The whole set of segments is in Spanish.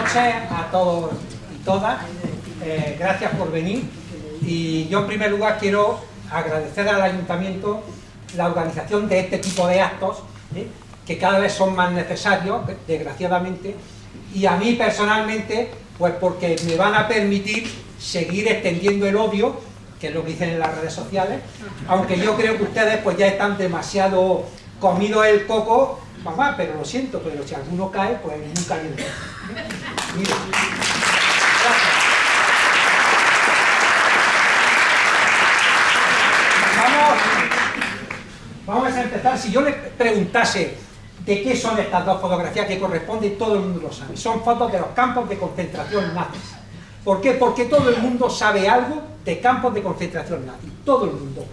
noches a todos y todas. Gracias por venir. Y yo en primer lugar quiero agradecer al Ayuntamiento la organización de este tipo de actos, que cada vez son más necesarios, desgraciadamente, y a mí personalmente, pues porque me van a permitir seguir extendiendo el odio, que es lo que dicen en las redes sociales, aunque yo creo que ustedes pues ya están demasiado comidos el coco, mamá, pero lo siento, pero si alguno cae, pues nunca viene. Mire. Gracias. Vamos a empezar. Si yo le preguntase de qué son estas dos fotografías que corresponden, todo el mundo lo sabe. Son fotos de los campos de concentración nazis. ¿Por qué? Porque todo el mundo sabe algo de campos de concentración nazis. Todo el mundo.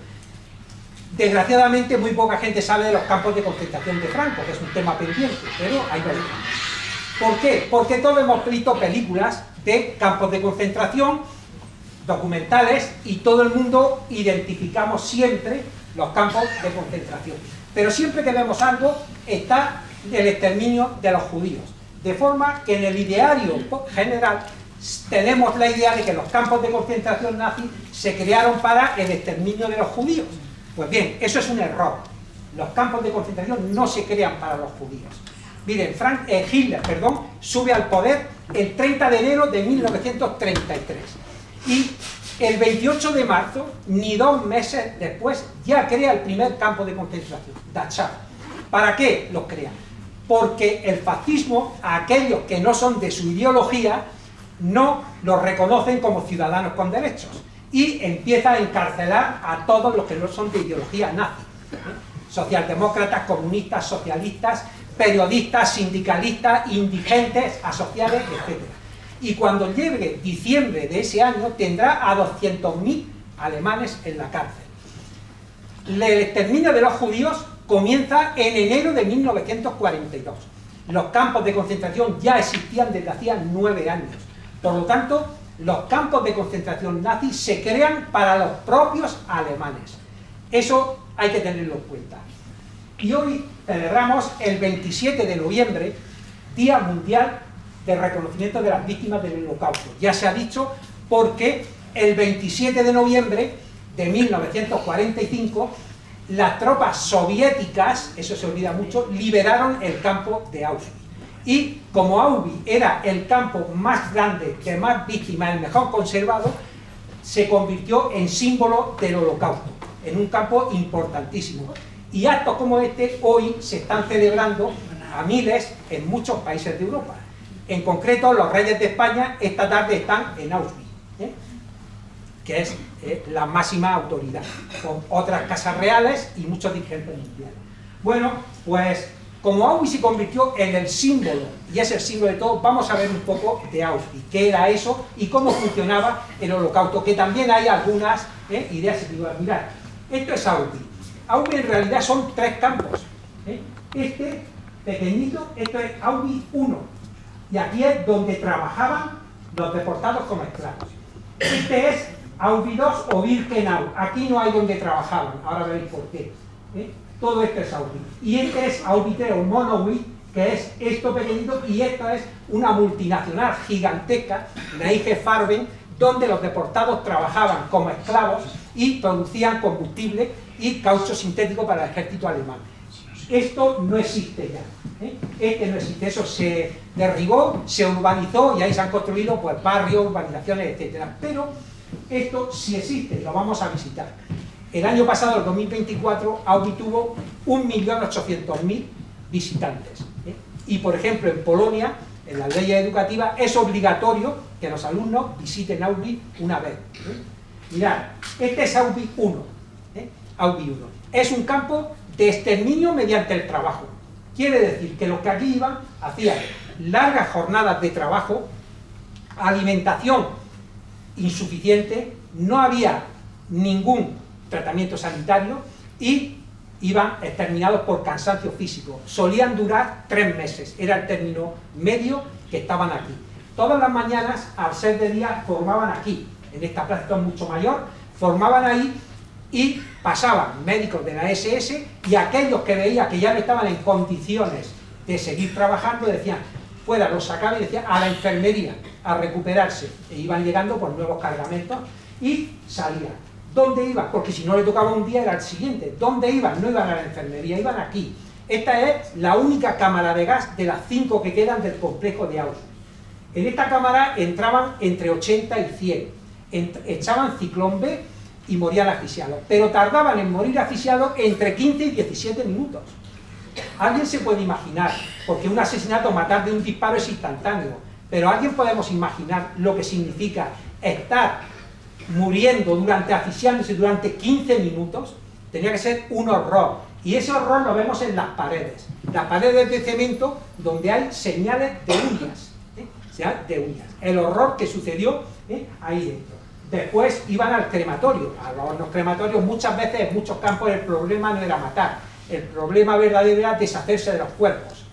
Desgraciadamente, muy poca gente sabe de los campos de concentración de Franco, que es un tema pendiente, pero ahí va. ¿Por qué? Porque todos hemos visto películas de campos de concentración, documentales, y todo el mundo identificamos siempre los campos de concentración. Pero siempre que vemos algo, está el exterminio de los judíos. De forma que en el ideario general tenemos la idea de que los campos de concentración nazis se crearon para el exterminio de los judíos. Pues bien, eso es un error. Los campos de concentración no se crean para los judíos. Miren, Hitler sube al poder el 30 de enero de 1933. Y el 28 de marzo, ni 2 meses después, ya crea el primer campo de concentración, Dachau. ¿Para qué los crea? Porque el fascismo, a aquellos que no son de su ideología, no los reconocen como ciudadanos con derechos. Y empieza a encarcelar a todos los que no son de ideología nazi. Socialdemócratas, comunistas, socialistas, periodistas, sindicalistas, indigentes, asociados, etc. Y cuando llegue diciembre de ese año, tendrá a 200.000 alemanes en la cárcel. El exterminio de los judíos comienza en enero de 1942. Los campos de concentración ya existían desde hacía 9 años. Por lo tanto, los campos de concentración nazis se crean para los propios alemanes. Eso hay que tenerlo en cuenta. Y hoy celebramos el 27 de noviembre, Día Mundial de Reconocimiento de las Víctimas del Holocausto. Ya se ha dicho porque el 27 de noviembre de 1945 las tropas soviéticas, eso se olvida mucho, liberaron el campo de Auschwitz. Y como Auschwitz era el campo más grande, de más víctimas, el mejor conservado, se convirtió en símbolo del Holocausto, en un campo importantísimo. Y actos como este hoy se están celebrando a miles en muchos países de Europa. En concreto, los reyes de España esta tarde están en Auschwitz, que es la máxima autoridad, con otras casas reales y muchos dirigentes mundiales. Bueno, pues como Auschwitz se convirtió en el símbolo, y es el símbolo de todo, vamos a ver un poco de Auschwitz, qué era eso y cómo funcionaba el Holocausto, que también hay algunas ideas individuales. Mirad, esto es Auschwitz. Auschwitz en realidad son 3 campos. Este pequeñito, esto es Auschwitz 1, y aquí es donde trabajaban los deportados como esclavos. Este es Auschwitz 2 o Birkenau, aquí no hay donde trabajaban, ahora veréis por qué. Todo esto es Auschwitz. Y este es Auschwitz o Monowitz, que es esto pequeñito, y esto es una multinacional gigantesca, la IG Farben, donde los deportados trabajaban como esclavos y producían combustible y caucho sintético para el ejército alemán. Esto no existe ya. Este no existe, eso se derribó, se urbanizó y ahí se han construido pues, barrios, urbanizaciones, etc. Pero esto sí existe, lo vamos a visitar. El año pasado, el 2024, Auschwitz tuvo 1.800.000 visitantes. Y, por ejemplo, en Polonia, en las leyes educativas, es obligatorio que los alumnos visiten Auschwitz una vez. Mirad, este es Auschwitz 1. Auschwitz 1. Es un campo de exterminio mediante el trabajo. Quiere decir que los que aquí iban hacían largas jornadas de trabajo, alimentación insuficiente, no había ningún tratamiento sanitario y iban exterminados por cansancio físico. Solían durar 3 meses, era el término medio que estaban aquí. Todas las mañanas, al ser de día, formaban aquí, en esta plaza, esto es mucho mayor, formaban ahí y pasaban médicos de la SS y aquellos que veían que ya no estaban en condiciones de seguir trabajando decían: fuera, los sacaba y decía a la enfermería, a recuperarse. E iban llegando por nuevos cargamentos y salían. ¿Dónde iban? Porque si no le tocaba un día era el siguiente. ¿Dónde iban? No iban a la enfermería, iban aquí. Esta es la única cámara de gas de las 5 que quedan del complejo de Auschwitz. En esta cámara entraban entre 80 y 100. Echaban ciclón B y morían asfixiados. Pero tardaban en morir asfixiados entre 15 y 17 minutos. Alguien se puede imaginar, porque un asesinato, matar de un disparo es instantáneo, pero alguien podemos imaginar lo que significa estar muriendo asfixiándose durante 15 minutos. Tenía que ser un horror, y ese horror lo vemos en las paredes de cemento donde hay señales de uñas, de uñas, el horror que sucedió ahí dentro. Después iban al crematorio. A los crematorios muchas veces en muchos campos el problema no era matar, el problema verdadero era deshacerse de los cuerpos.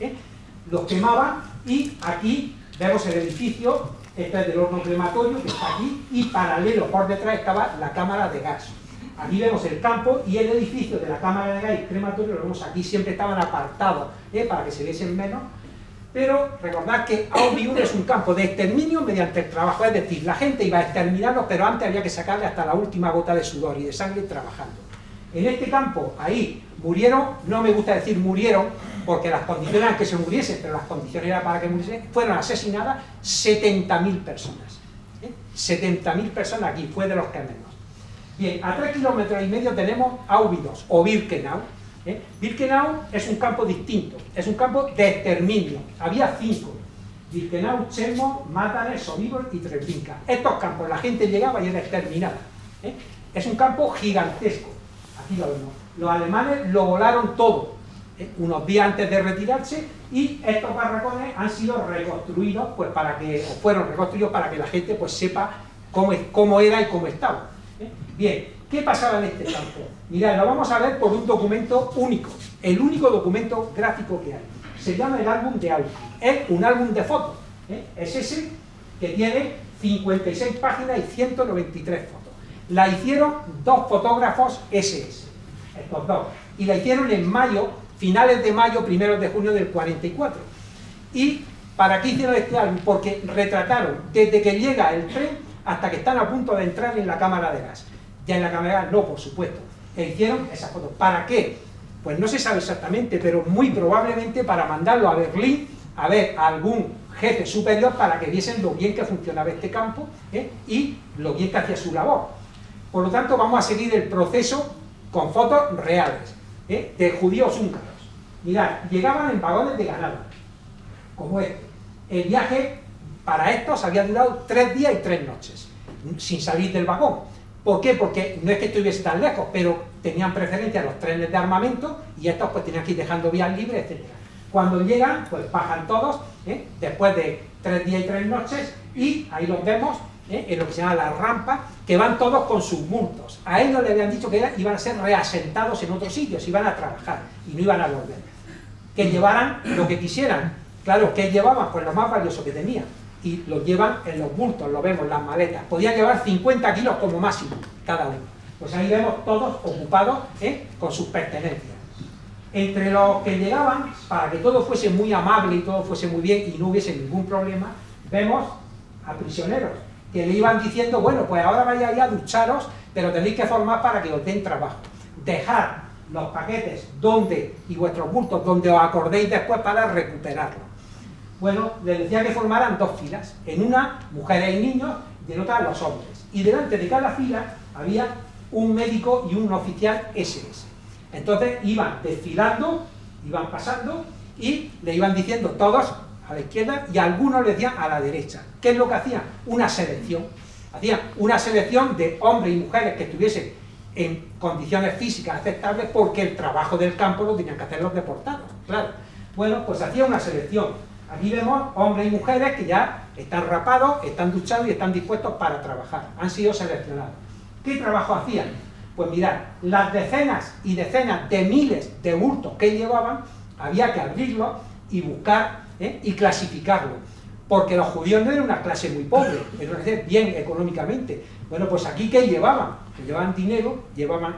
Los quemaban y aquí vemos el edificio, este es del horno crematorio que está aquí, y paralelo por detrás estaba la cámara de gas. Aquí vemos el campo y el edificio de la cámara de gas y crematorio, lo vemos aquí, siempre estaban apartados para que se viesen menos. Pero recordad que Auschwitz es un campo de exterminio mediante el trabajo, es decir, la gente iba a exterminarlos, pero antes había que sacarle hasta la última gota de sudor y de sangre trabajando. En este campo, ahí, murieron, no me gusta decir murieron, porque las condiciones eran que se muriesen, pero las condiciones eran para que muriesen, fueron asesinadas 70.000 personas. 70.000 personas aquí, fue de los que menos. Bien, a 3,5 kilómetros tenemos Auschwitz, o Birkenau. Birkenau es un campo distinto, es un campo de exterminio. Había 5: Birkenau, Checkpoint, Matanes, Sobibor y Treblinka. Estos campos la gente llegaba y era exterminada. Es un campo gigantesco. Aquí lo vemos. Los alemanes lo volaron todo unos días antes de retirarse, y estos barracones han sido reconstruidos, pues fueron reconstruidos para que la gente pues sepa cómo era y cómo estaba. Bien, ¿qué pasaba en este campo? Mirad, lo vamos a ver por un documento único, el único documento gráfico que hay. Se llama el álbum de Auschwitz. Es un álbum de fotos. Es ese que tiene 56 páginas y 193 fotos. La hicieron 2 fotógrafos SS, estos 2, y la hicieron en mayo, finales de mayo, primeros de junio del 44. ¿Y para qué hicieron este álbum? Porque retrataron desde que llega el tren hasta que están a punto de entrar en la cámara de gas. Ya en la cámara de gas no, por supuesto. E hicieron esas fotos. ¿Para qué? Pues no se sabe exactamente, pero muy probablemente para mandarlo a Berlín a ver a algún jefe superior para que viesen lo bien que funcionaba este campo y lo bien que hacía su labor. Por lo tanto, vamos a seguir el proceso con fotos reales de judíos húngaros. Mirad, llegaban en vagones de ganado, como este. El viaje para estos había durado 3 días y 3 noches, sin salir del vagón. ¿Por qué? Porque no es que estuviese tan lejos, pero tenían preferencia a los trenes de armamento y estos pues tenían que ir dejando vías libres, etc. Cuando llegan, pues bajan todos, después de 3 días y 3 noches, y ahí los vemos en lo que se llama la rampa, que van todos con sus bultos. A ellos le habían dicho que iban a ser reasentados en otros sitios, iban a trabajar y no iban a volver. Que llevaran lo que quisieran. Claro, ¿qué llevaban? Pues lo más valioso que tenían. Y lo llevan en los bultos, lo vemos, las maletas. Podían llevar 50 kilos como máximo cada uno. Pues ahí vemos todos ocupados con sus pertenencias. Entre los que llegaban, para que todo fuese muy amable y todo fuese muy bien y no hubiese ningún problema, vemos a prisioneros que le iban diciendo, bueno, pues ahora vayáis a ducharos, pero tenéis que formar para que os den trabajo. Dejad los paquetes y vuestros bultos donde os acordéis después para recuperarlos. Bueno, les decía que formaran 2 filas, en una mujeres y niños y en otra los hombres. Y delante de cada fila había un médico y un oficial SS. Entonces iban desfilando, iban pasando y le iban diciendo todos a la izquierda y algunos le decían a la derecha. ¿Qué es lo que hacían? Una selección. Hacían una selección de hombres y mujeres que estuviesen en condiciones físicas aceptables, porque el trabajo del campo lo tenían que hacer los deportados, claro. Bueno, pues hacía una selección. Aquí vemos hombres y mujeres que ya están rapados, están duchados y están dispuestos para trabajar. Han sido seleccionados. ¿Qué trabajo hacían? Pues mirad, las decenas y decenas de miles de bultos que llevaban, había que abrirlos y buscar y clasificarlos. Porque los judíos no eran una clase muy pobre, eran bien económicamente. Bueno, pues aquí ¿qué llevaban? Llevaban dinero, llevaban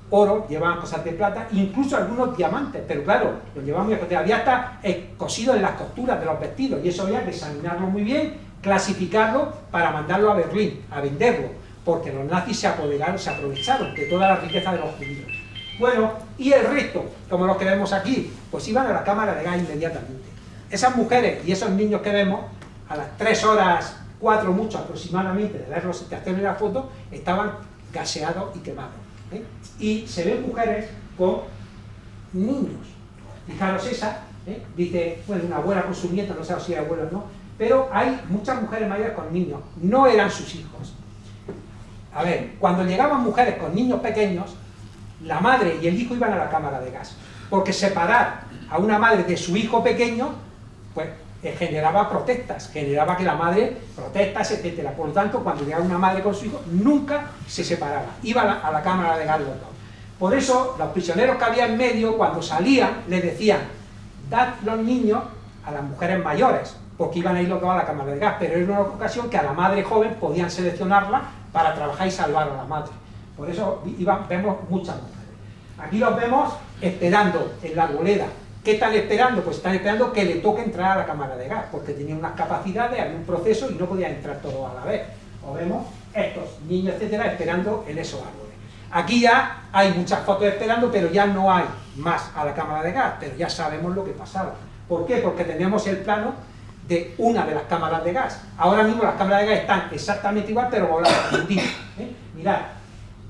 oro, llevaban cosas de plata, incluso algunos diamantes, pero claro, los llevaban muy escondidos. Había hasta cosido en las costuras de los vestidos, y eso había que examinarlo muy bien, clasificarlo para mandarlo a Berlín, a venderlo, porque los nazis se aprovecharon de toda la riqueza de los judíos. Bueno, y el resto, como los que vemos aquí, pues iban a la cámara de gas inmediatamente. Esas mujeres y esos niños que vemos, a las 3 horas, 4 mucho aproximadamente, de verlos, de hacerle la foto, estaban gaseados y quemados. Y se ven mujeres con niños. Fijaros esa, dice, bueno, una abuela con su nieto, no sé si hay abuelos o no, pero hay muchas mujeres mayores con niños, no eran sus hijos. A ver, cuando llegaban mujeres con niños pequeños, la madre y el hijo iban a la cámara de gas, porque separar a una madre de su hijo pequeño, pues generaba protestas, generaba que la madre protestas, etcétera. Por lo tanto, cuando llegaba una madre con su hijo, nunca se separaba, iba a la cámara de gas los dos. Por eso, los prisioneros que había en medio, cuando salían, les decían, dad los niños a las mujeres mayores, porque iban a ir los dos a la cámara de gas, pero era una ocasión que a la madre joven podían seleccionarla para trabajar y salvar a la madre. Por eso vemos muchas mujeres. Aquí los vemos esperando en la arboleda. ¿Qué están esperando? Pues están esperando que le toque entrar a la cámara de gas, porque tenían unas capacidades, había un proceso y no podían entrar todos a la vez. O vemos estos niños, etcétera, esperando en esos árboles. Aquí ya hay muchas fotos esperando, pero ya no hay más a la cámara de gas, pero ya sabemos lo que pasaba. ¿Por qué? Porque tenemos el plano de una de las cámaras de gas. Ahora mismo las cámaras de gas están exactamente igual, pero voladas. Mirad,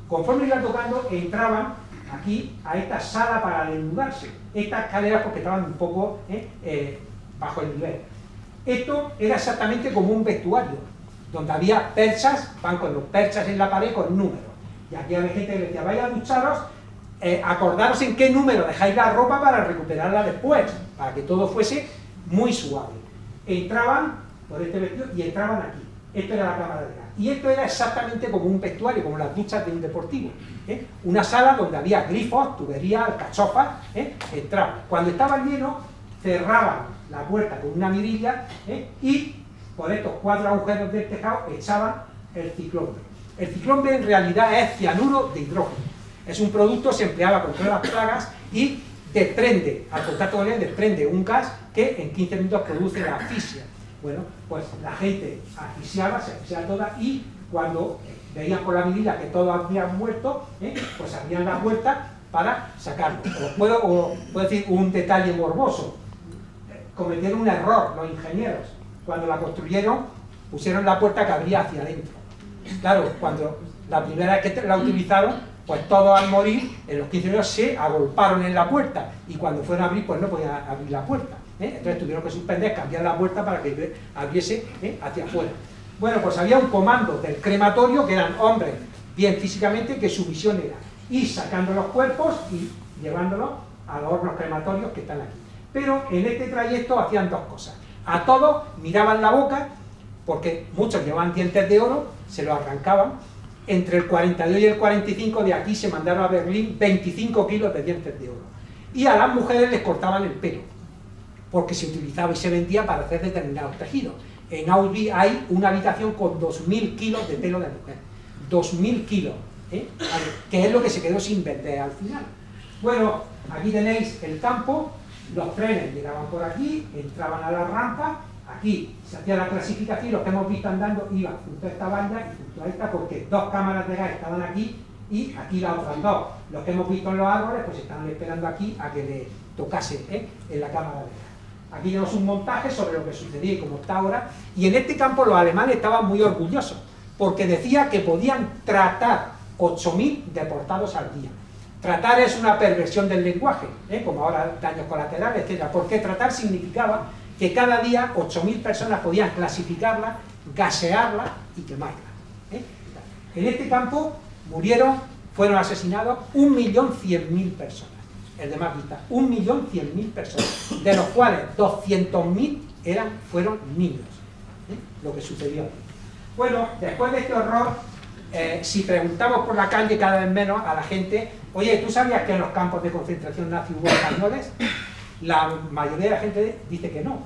conforme iban tocando, entraban aquí a esta sala para desnudarse. Estas escaleras porque estaban un poco bajo el nivel. Esto era exactamente como un vestuario, donde había perchas, van con los perchas en la pared con números. Y aquí había gente que decía, vaya a ducharos, acordaros en qué número dejáis la ropa para recuperarla después, para que todo fuese muy suave. Entraban por este vestido y entraban aquí. Esto era la cámara de gas. Y esto era exactamente como un vestuario, como las duchas de un deportivo. Una sala donde había grifos, tuberías, alcachofas, entraban. Cuando estaba lleno, cerraban la puerta con una mirilla y por estos 4 agujeros del tejado echaban el ciclón B. El ciclón B en realidad es cianuro de hidrógeno. Es un producto que se empleaba contra las plagas y desprende, al contacto con él, desprende un gas que en 15 minutos produce la asfixia. Bueno, pues la gente asfixiaba, se asfixiaba toda y cuando veían por la mirilla que todos habían muerto, pues abrían la puerta para sacarlo. Os puedo decir un detalle morboso. Cometieron un error los ingenieros. Cuando la construyeron, pusieron la puerta que abría hacia adentro. Claro, cuando la primera vez que la utilizaron, pues todos al morir, en los 15 minutos se agolparon en la puerta y cuando fueron a abrir, pues no podían abrir la puerta. Entonces tuvieron que suspender, cambiar la puerta para que abriese hacia afuera. Bueno, pues había un comando del crematorio que eran hombres bien físicamente, que su misión era ir sacando los cuerpos y llevándolos a los hornos crematorios que están aquí. Pero en este trayecto hacían 2 cosas. A todos miraban la boca, porque muchos llevaban dientes de oro, se los arrancaban. Entre el 42 y el 45 de aquí se mandaron a Berlín 25 kilos de dientes de oro. Y a las mujeres les cortaban el pelo, porque se utilizaba y se vendía para hacer determinados tejidos. En Auschwitz hay una habitación con 2.000 kilos de pelo de mujer. 2.000 kilos, que es lo que se quedó sin vender al final. Bueno, aquí tenéis el campo, los trenes llegaban por aquí, entraban a la rampa, aquí se hacía la clasificación y los que hemos visto andando iban junto a esta banda y junto a esta, porque 2 cámaras de gas estaban aquí y aquí las otras 2. Los que hemos visto en los árboles pues estaban esperando aquí a que le tocase en la cámara de gas. Aquí tenemos un montaje sobre lo que sucedía y cómo está ahora, y en este campo los alemanes estaban muy orgullosos, porque decía que podían tratar 8.000 deportados al día. Tratar es una perversión del lenguaje, como ahora daños colaterales, etc. Porque tratar significaba que cada día 8.000 personas podían clasificarla, gasearla y quemarla. En este campo fueron asesinados 1.100.000 personas. El de más vistas, 1.100.000 personas, de los cuales 200.000 fueron niños, lo que sucedió aquí. Bueno, después de este horror, si preguntamos por la calle cada vez menos a la gente, oye, ¿tú sabías que en los campos de concentración nazi hubo españoles? La mayoría de la gente dice que no,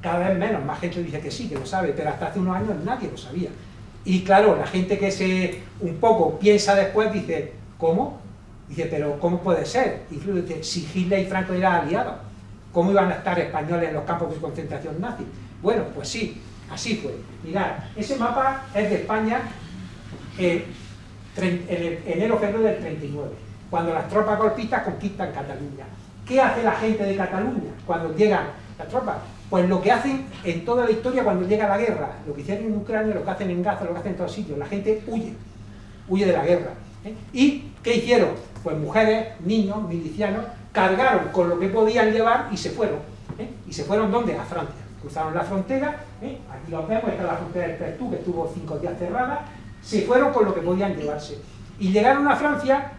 cada vez menos, más gente dice que sí, que lo sabe, pero hasta hace unos años nadie lo sabía. Y claro, la gente que un poco piensa después dice, ¿cómo? Dice, pero ¿cómo puede ser? Incluso dice, si Hitler y Franco eran aliados, ¿cómo iban a estar españoles en los campos de concentración nazis? Bueno, pues sí, así fue. Mirad, ese mapa es de España en enero-febrero del 39, cuando las tropas golpistas conquistan Cataluña. ¿Qué hace la gente de Cataluña cuando llegan las tropas? Pues lo que hacen en toda la historia cuando llega la guerra, lo que hicieron en Ucrania, lo que hacen en Gaza, lo que hacen en todos sitios, la gente huye de la guerra. ¿Y qué hicieron? Pues mujeres, niños, milicianos, cargaron con lo que podían llevar y se fueron. ¿Y se fueron ¿dónde? A Francia. Cruzaron la frontera, aquí lo vemos, esta es la frontera del Pertú, que estuvo 5 días cerrada, se fueron con lo que podían llevarse. Y llegaron a Francia,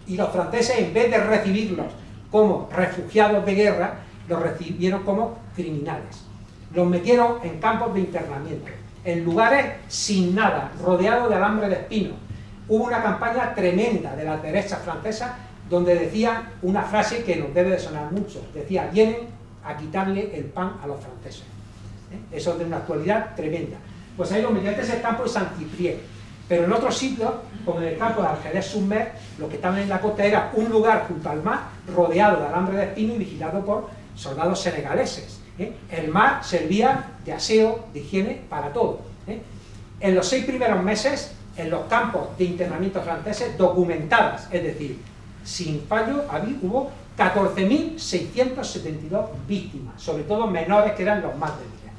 y los franceses, en vez de recibirlos como refugiados de guerra, los recibieron como criminales. Los metieron en campos de internamiento, en lugares sin nada, rodeados de alambre de espinos. Hubo una campaña tremenda de la derecha francesa donde decía una frase que nos debe de sonar mucho. Decía, vienen a quitarle el pan a los franceses. Eso es de una actualidad tremenda. Pues ahí los metieron. Este es el campo de Saint-Cyprien. Pero en otros sitios, como en el campo de Argelès-sur-Mer, lo que estaban en la costa era un lugar junto al mar, rodeado de alambre de espino y vigilado por soldados senegaleses. El mar servía de aseo, de higiene, para todo. En los 6 primeros meses, en los campos de internamiento franceses, documentadas, es decir, sin fallo, hubo 14.672 víctimas, sobre todo menores, que eran los más débiles,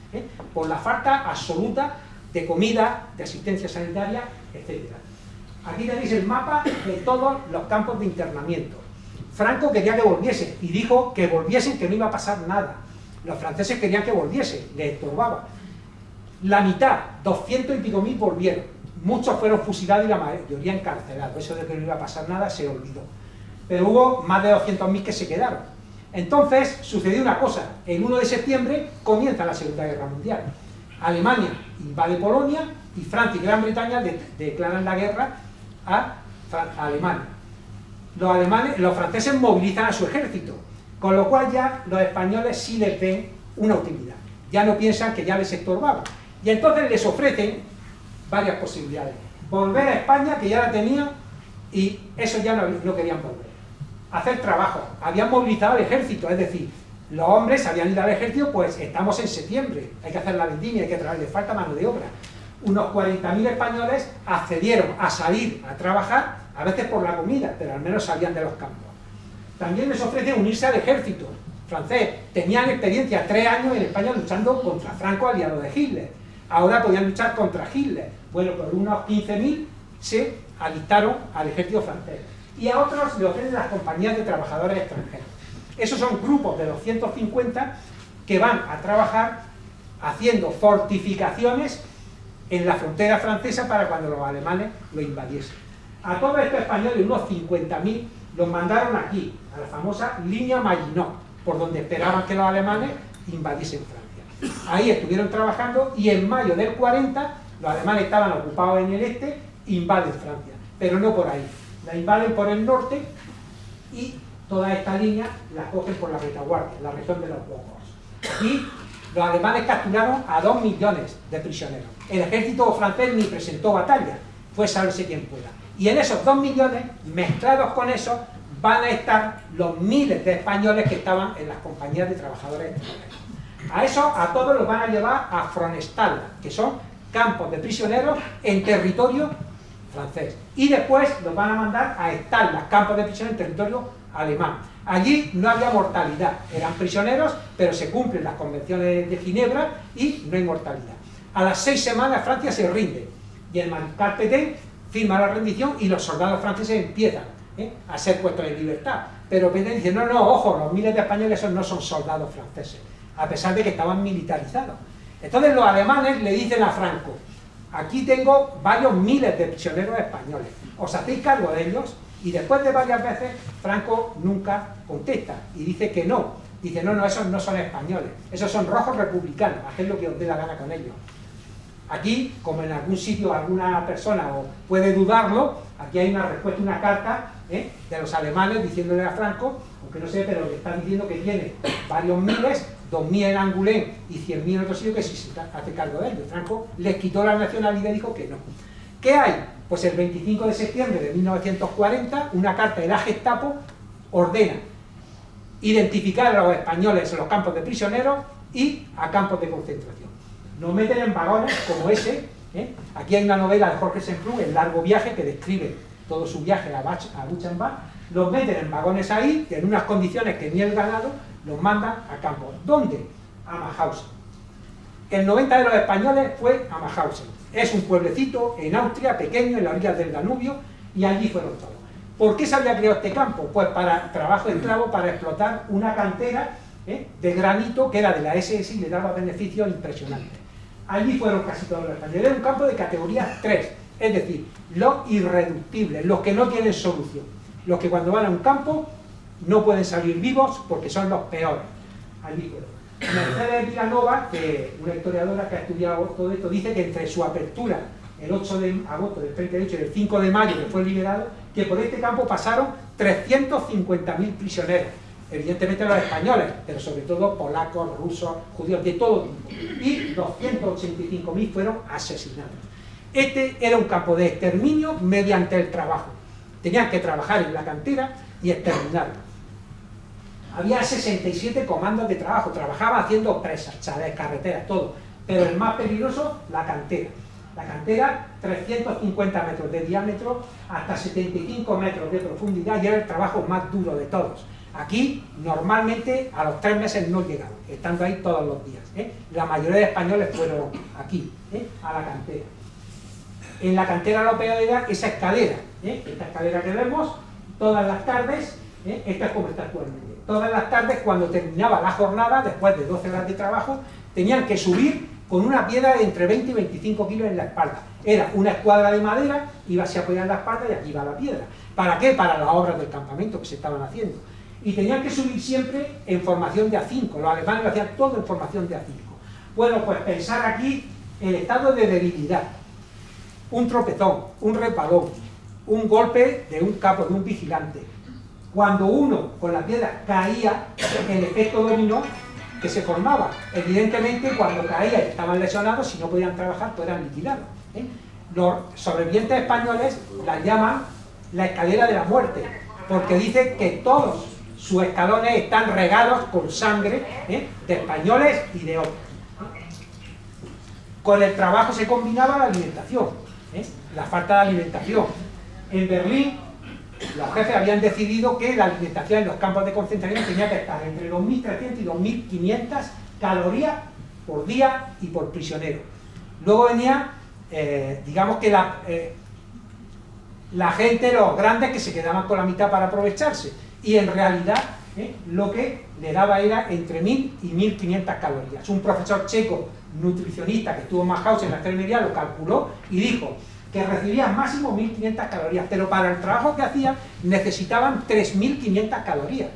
por la falta absoluta de comida, de asistencia sanitaria, etc. Aquí tenéis el mapa de todos los campos de internamiento. Franco quería que volviesen, y dijo que volviesen, que no iba a pasar nada. Los franceses querían que volviesen, les estorbaba. La mitad, 200 y pico mil, volvieron. Muchos fueron fusilados y la mayoría encarcelados. Eso de que no iba a pasar nada se olvidó. Pero hubo más de 200.000 que se quedaron. Entonces sucedió una cosa: el 1 de septiembre comienza la Segunda Guerra Mundial. Alemania invade Polonia y Francia y Gran Bretaña declaran la guerra a Alemania. Los franceses movilizan a su ejército, con lo cual ya los españoles sí les ven una utilidad. Ya no piensan que ya les estorbaba. Y entonces les ofrecen varias posibilidades. Volver a España, que ya la tenían, y eso ya no querían volver. Hacer trabajo. Habían movilizado al ejército, es decir, los hombres habían ido al ejército, pues estamos en septiembre, hay que hacer la vendimia, hay que trabajar, les falta mano de obra. Unos 40.000 españoles accedieron a salir a trabajar, a veces por la comida, pero al menos salían de los campos. También les ofrecen unirse al ejército francés. Tenían experiencia, 3 años en España luchando contra Franco, aliado de Hitler. Ahora podían luchar contra Hitler. Bueno, por unos 15.000 se alistaron al ejército francés. Y a otros le ofrecen las compañías de trabajadores extranjeros. Esos son grupos de 250 que van a trabajar haciendo fortificaciones en la frontera francesa para cuando los alemanes lo invadiesen. A todos estos españoles, unos 50.000, los mandaron aquí, a la famosa línea Maginot, por donde esperaban que los alemanes invadiesen Francia. Ahí estuvieron trabajando y en mayo del 40 los alemanes estaban ocupados en el este, invaden Francia, pero no por ahí. La invaden por el norte y toda esta línea la cogen por la retaguardia, la región de los Bocos. Y los alemanes capturaron a 2 millones de prisioneros. El ejército francés ni presentó batalla, fue sálvese quien pueda. Y en esos 2 millones, mezclados con eso, van a estar los miles de españoles que estaban en las compañías de trabajadores extranjeros. A eso, a todos los van a llevar a Fronestal, que son campos de prisioneros en territorio francés. Y después los van a mandar a Estaldas, campos de prisioneros en territorio alemán. Allí no había mortalidad, eran prisioneros, pero se cumplen las convenciones de Ginebra y no hay mortalidad. A las 6 semanas Francia se rinde y el mariscal Pétain firma la rendición y los soldados franceses empiezan a ser puestos en libertad. Pero Pétain dice, no, ojo, los miles de españoles esos no son soldados franceses, a pesar de que estaban militarizados. Entonces los alemanes le dicen a Franco, aquí tengo varios miles de prisioneros españoles, os hacéis cargo de ellos. Y después de varias veces, Franco nunca contesta y dice que no. Dice, no, esos no son españoles, esos son rojos republicanos, haced lo que os dé la gana con ellos. Aquí, como en algún sitio alguna persona puede dudarlo, aquí hay una respuesta, una carta de los alemanes diciéndole a Franco, aunque no sé, pero le están diciendo que tiene varios miles, 2.000 en Angoulême y 100.000 en otro sitio, que sí se hace cargo de ellos. Franco les quitó la nacionalidad y dijo que no. ¿Qué hay? Pues el 25 de septiembre de 1940, una carta de la Gestapo ordena identificar a los españoles en los campos de prisioneros y a campos de concentración. Nos meten en vagones como ese, ¿eh? Aquí hay una novela de Jorge Semprún, El largo viaje, que describe todo su viaje a Buchenwald. Los meten en vagones ahí, en unas condiciones que ni el ganado, los mandan a campos. ¿Dónde? A Mauthausen. El 90 de los españoles fue a Mauthausen. Es un pueblecito en Austria, pequeño, en las orillas del Danubio, y allí fueron todos. ¿Por qué se había creado este campo? Pues para trabajo esclavo, para explotar una cantera de granito que era de la SS y le daba beneficios impresionantes. Allí fueron casi todos los españoles. Era un campo de categoría 3, es decir, los irreductibles, los que no tienen solución, los que cuando van a un campo no pueden salir vivos porque son los peores. Allí fueron. Mercedes Vilanova, que una historiadora que ha estudiado todo esto, dice que entre su apertura el 8 de agosto del 38 y el 5 de mayo, que fue liberado, que por este campo pasaron 350.000 prisioneros, evidentemente los españoles, pero sobre todo polacos, rusos, judíos, de todo tipo, y 285.000 fueron asesinados. Este era un campo de exterminio mediante el trabajo. Tenían que trabajar en la cantera y exterminarlo. Había 67 comandos de trabajo, trabajaban haciendo presas, chalés, carreteras, todo, pero el más peligroso, la cantera. La cantera, 350 metros de diámetro, hasta 75 metros de profundidad, y era el trabajo más duro de todos. Aquí, normalmente, a los 3 meses no llegaban, estando ahí todos los días. La mayoría de españoles fueron aquí, a la cantera. En la cantera lo peor era esa escalera, esta escalera que vemos, todas las tardes, esta es como está actualmente. Todas las tardes, cuando terminaba la jornada, después de 12 horas de trabajo, tenían que subir con una piedra de entre 20 y 25 kilos en la espalda. Era una escuadra de madera, iba a apoyar en la espalda y aquí iba la piedra. ¿Para qué? Para las obras del campamento que se estaban haciendo. Y tenían que subir siempre en formación de A5. Los alemanes lo hacían todo en formación de A5. Bueno, pues pensar aquí el estado de debilidad. Un tropezón, un resbalón, un golpe de un capo, de un vigilante. Cuando uno con la piedra caía, el efecto dominó que se formaba. Evidentemente, cuando caía y estaban lesionados, si no podían trabajar, pues eran liquidados. Los sobrevivientes españoles la llaman la escalera de la muerte, porque dicen que todos sus escalones están regados con sangre de españoles y de otros. Con el trabajo se combinaba la alimentación, la falta de alimentación. En Berlín, los jefes habían decidido que la alimentación en los campos de concentración tenía que estar entre 2.300 y 2.500 calorías por día y por prisionero. Luego venía, digamos que la gente, los grandes, que se quedaban con la mitad para aprovecharse, y en realidad lo que le daba era entre 1.000 y 1.500 calorías. Un profesor checo, nutricionista, que estuvo en Mauthausen en la enfermería, lo calculó y dijo que recibían máximo 1.500 calorías, pero para el trabajo que hacían necesitaban 3.500 calorías.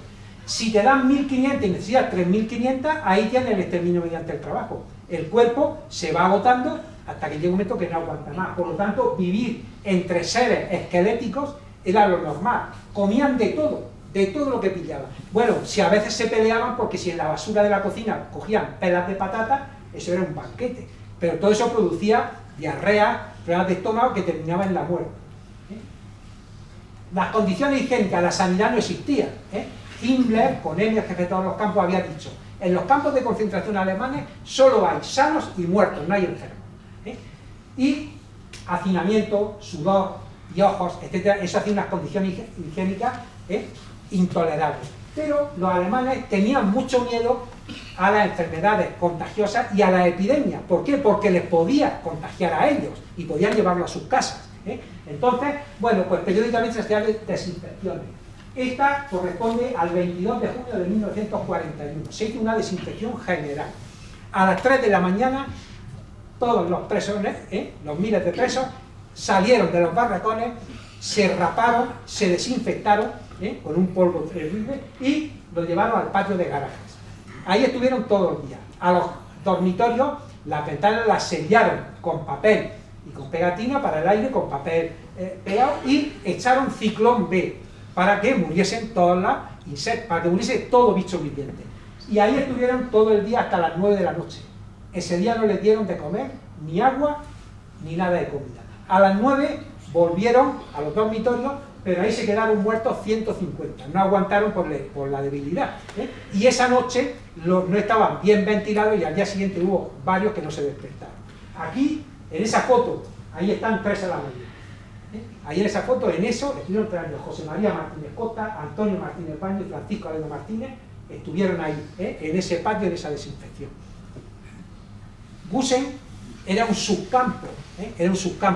Si te dan 1.500 y necesitas 3.500, ahí tienes el exterminio mediante el trabajo. El cuerpo se va agotando hasta que llega un momento que no aguanta más. Por lo tanto, vivir entre seres esqueléticos era lo normal. Comían de todo lo que pillaban. Bueno, si a veces se peleaban, porque si en la basura de la cocina cogían pelas de patata, eso era un banquete. Pero todo eso producía diarrea, problemas de estómago que terminaban en la muerte. Las condiciones higiénicas, la sanidad no existía. Himmler, con él, el jefe de todos los campos, había dicho: en los campos de concentración alemanes solo hay sanos y muertos, no hay enfermos. Y hacinamiento, sudor, piojos, etc. Eso hacía unas condiciones higiénicas intolerables. Pero los alemanes tenían mucho miedo a las enfermedades contagiosas y a la epidemia. ¿Por qué? Porque les podía contagiar a ellos y podían llevarlo a sus casas. Entonces, bueno, pues periódicamente se hacían desinfecciones. Esta corresponde al 22 de junio de 1941. Se hizo una desinfección general. A las 3 de la mañana, todos los presos, los miles de presos, salieron de los barracones, se raparon, se desinfectaron con un polvo terrible y lo llevaron al patio de garajes. Ahí estuvieron todo el día. A los dormitorios, las ventanas las sellaron con papel y con pegatina para el aire, con papel pegado, y echaron ciclón B para que muriesen todos los insectos, para que muriese todo bicho viviente. Y ahí estuvieron todo el día hasta las 9 de la noche. Ese día no les dieron de comer ni agua ni nada de comida. A las 9 volvieron a los dormitorios, pero ahí se quedaron muertos 150, no aguantaron por la debilidad, ¿eh? Y esa noche no estaban bien ventilados y al día siguiente hubo varios que no se despertaron. Aquí, en esa foto, ahí están 3 a la mañana. Ahí en esa foto, en eso, estuvieron 3 años José María Martínez Costa, Antonio Martínez Paño y Francisco Aledo Martínez, estuvieron ahí, en ese patio, en esa desinfección. Gusen era un subcampo,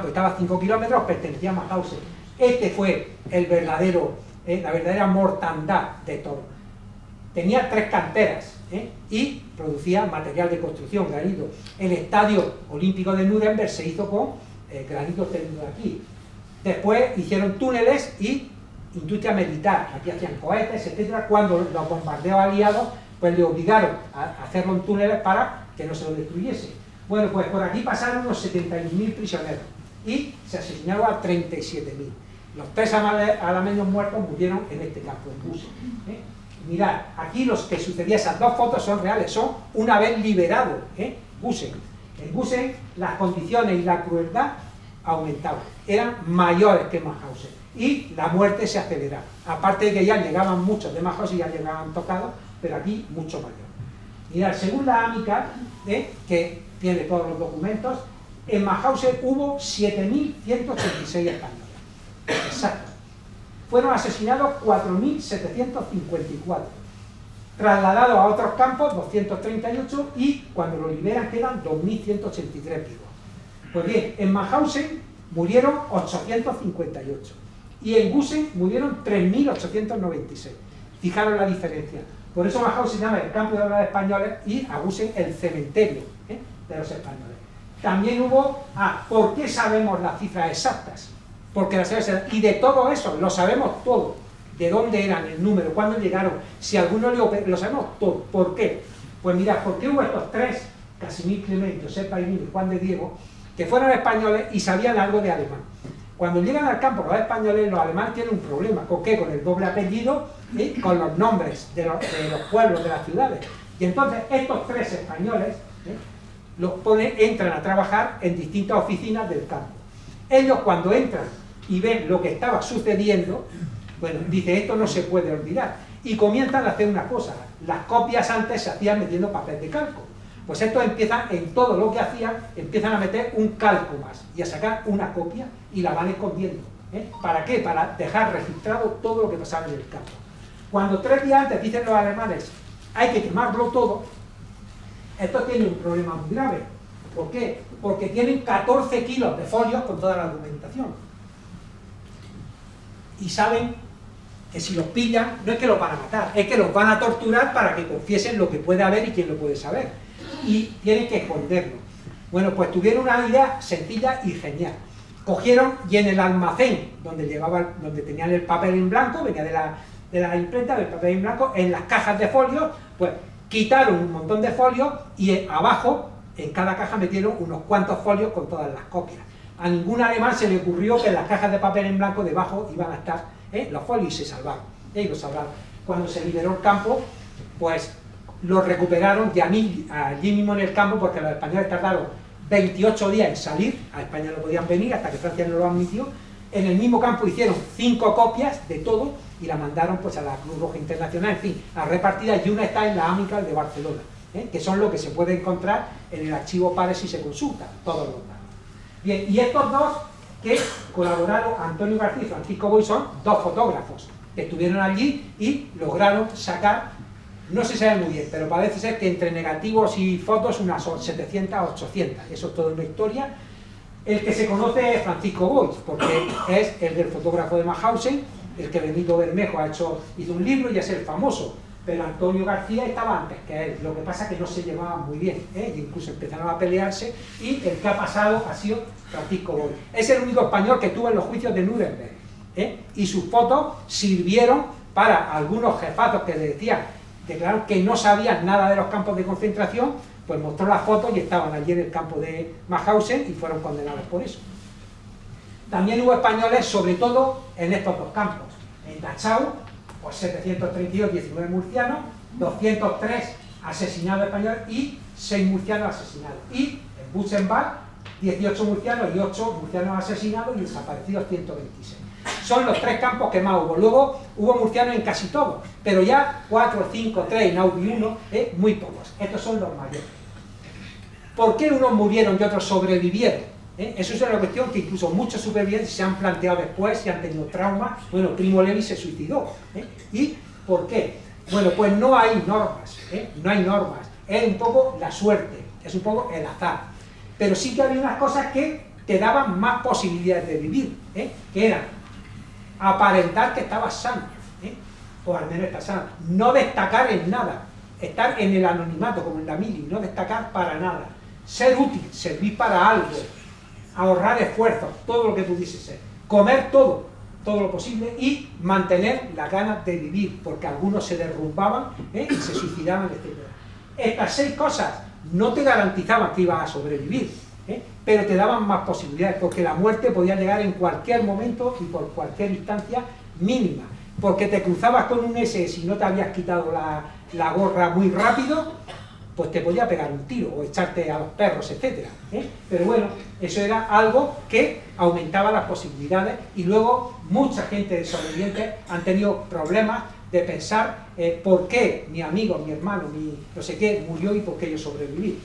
estaba a 5 kilómetros, pertenecía a Mauthausen. Este fue la verdadera mortandad de todo. Tenía 3 canteras, y producía material de construcción, granito. El Estadio Olímpico de Nuremberg se hizo con granitos tenidos aquí. Después hicieron túneles y industria militar, aquí hacían cohetes, etcétera. Cuando los bombardeos aliados, pues le obligaron a hacerlo en túneles para que no se lo destruyese. Bueno, pues por aquí pasaron unos 71.000 prisioneros y se asesinaron a 37.000. Los 3 alameños muertos murieron en este campo, en Gusen. Mirad, aquí los que sucedían, esas 2 fotos son reales, son una vez liberado, Gusen. En Gusen las condiciones y la crueldad aumentaban, eran mayores que en Mauthausen y la muerte se aceleraba. Aparte de que ya llegaban muchos de Mauthausen, ya llegaban tocados, pero aquí mucho mayor. Mirad, según la AMICA, que tiene todos los documentos, en Mauthausen hubo 7.186 españoles. Exacto. Fueron asesinados 4.754. Trasladados a otros campos, 238, y cuando lo liberan quedan 2.183 vivos. Pues bien, en Mauthausen murieron 858 y en Gusen murieron 3.896. Fijaros la diferencia. Por eso Mauthausen se llama el campo de los españoles y a Gusen el cementerio, de los españoles. También hubo... ¿por qué sabemos las cifras exactas? Porque las sabemos, y de todo eso lo sabemos todo. De dónde eran, el número, cuándo llegaron, si alguno lo sabemos todo. ¿Por qué? Pues mirad, porque hubo estos 3, Casimir Clement, Josep Paimí y Juan de Diego, que fueron españoles y sabían algo de alemán. Cuando llegan al campo los españoles, los alemanes tienen un problema. ¿Con qué? Con el doble apellido y con los nombres de los pueblos, de las ciudades. Y entonces estos 3 españoles entran a trabajar en distintas oficinas del campo. Ellos cuando entran y ven lo que estaba sucediendo, bueno, dice, esto no se puede olvidar. Y comienzan a hacer una cosa. Las copias antes se hacían metiendo papel de calco. Pues estos empiezan, en todo lo que hacían, empiezan a meter un calco más y a sacar una copia y la van escondiendo. ¿Para qué? Para dejar registrado todo lo que pasaba en el campo. Cuando 3 días antes dicen los alemanes, hay que quemarlo todo, esto tiene un problema muy grave. ¿Por qué? Porque tienen 14 kilos de folios con toda la documentación. Y saben que si los pillan, no es que los van a matar, es que los van a torturar para que confiesen lo que puede haber y quién lo puede saber. Y tienen que esconderlo. Bueno, pues tuvieron una idea sencilla y genial. Cogieron y en el almacén donde tenían el papel en blanco, venía de la imprenta, del papel en blanco, en las cajas de folios, pues quitaron un montón de folios y abajo, en cada caja metieron unos cuantos folios con todas las copias. A ningún alemán se le ocurrió que en las cajas de papel en blanco debajo iban a estar los folios y se salvaron. Y lo salvaron. Cuando se liberó el campo, pues lo recuperaron y allí mismo en el campo, porque los españoles tardaron 28 días en salir, a España no podían venir hasta que Francia no lo admitió. En el mismo campo hicieron 5 copias de todo y la mandaron pues a la Cruz Roja Internacional, en fin, a repartidas, y una está en la AMICA de Barcelona, que son lo que se puede encontrar en el archivo PARE si se consulta, todos los datos. Bien, y estos 2 que colaboraron, Antonio García y Francisco Boy, son 2 fotógrafos que estuvieron allí y lograron sacar, no se sabe muy bien, pero parece ser que entre negativos y fotos unas 700 a 800, eso es toda una historia. El que se conoce es Francisco Boy, porque es el del fotógrafo de Mauthausen, el que Benito Bermejo hizo un libro y es el famoso, pero Antonio García estaba antes que él. Lo que pasa es que no se llevaban muy bien, y incluso empezaron a pelearse, y el que ha pasado ha sido Francisco Boy. Es el único español que estuvo en los juicios de Nuremberg, y sus fotos sirvieron para algunos jefazos que declararon que no sabían nada de los campos de concentración, pues mostró las fotos y estaban allí en el campo de Mauthausen y fueron condenados por eso. También hubo españoles, sobre todo en estos 2 campos. En Dachau, pues 732, 19 murcianos, 203 asesinados españoles y 6 murcianos asesinados. Y en Buchenwald, 18 murcianos y 8 murcianos asesinados y desaparecidos 126. Son los 3 campos que más hubo. Luego hubo murcianos en casi todos, pero ya 4, 5, 3, Naubi 1, muy pocos. Estos son los mayores. ¿Por qué unos murieron y otros sobrevivieron? Eso es una cuestión que incluso muchos supervivientes se han planteado después, si han tenido traumas. Bueno, Primo Levi se suicidó. ¿Y por qué? Bueno, pues no hay normas, no hay normas. Es un poco la suerte, es un poco el azar. Pero sí que había unas cosas que te daban más posibilidades de vivir, que eran aparentar que estabas sano, o al menos estar sano. No destacar en nada, estar en el anonimato, como en la mili, no destacar para nada. Ser útil, servir para algo, ahorrar esfuerzos, todo lo que pudiese ser. Comer todo lo posible y mantener las ganas de vivir, porque algunos se derrumbaban y se suicidaban, etc. Estas 6 cosas no te garantizaban que ibas a sobrevivir, pero te daban más posibilidades, porque la muerte podía llegar en cualquier momento y por cualquier instancia mínima, porque te cruzabas con un SS y no te habías quitado la gorra muy rápido, pues te podía pegar un tiro o echarte a los perros, etc. Pero bueno, eso era algo que aumentaba las posibilidades, y luego mucha gente de sobrevivientes han tenido problemas de pensar por qué mi amigo, mi hermano, mi no sé qué murió y por qué yo sobreviví.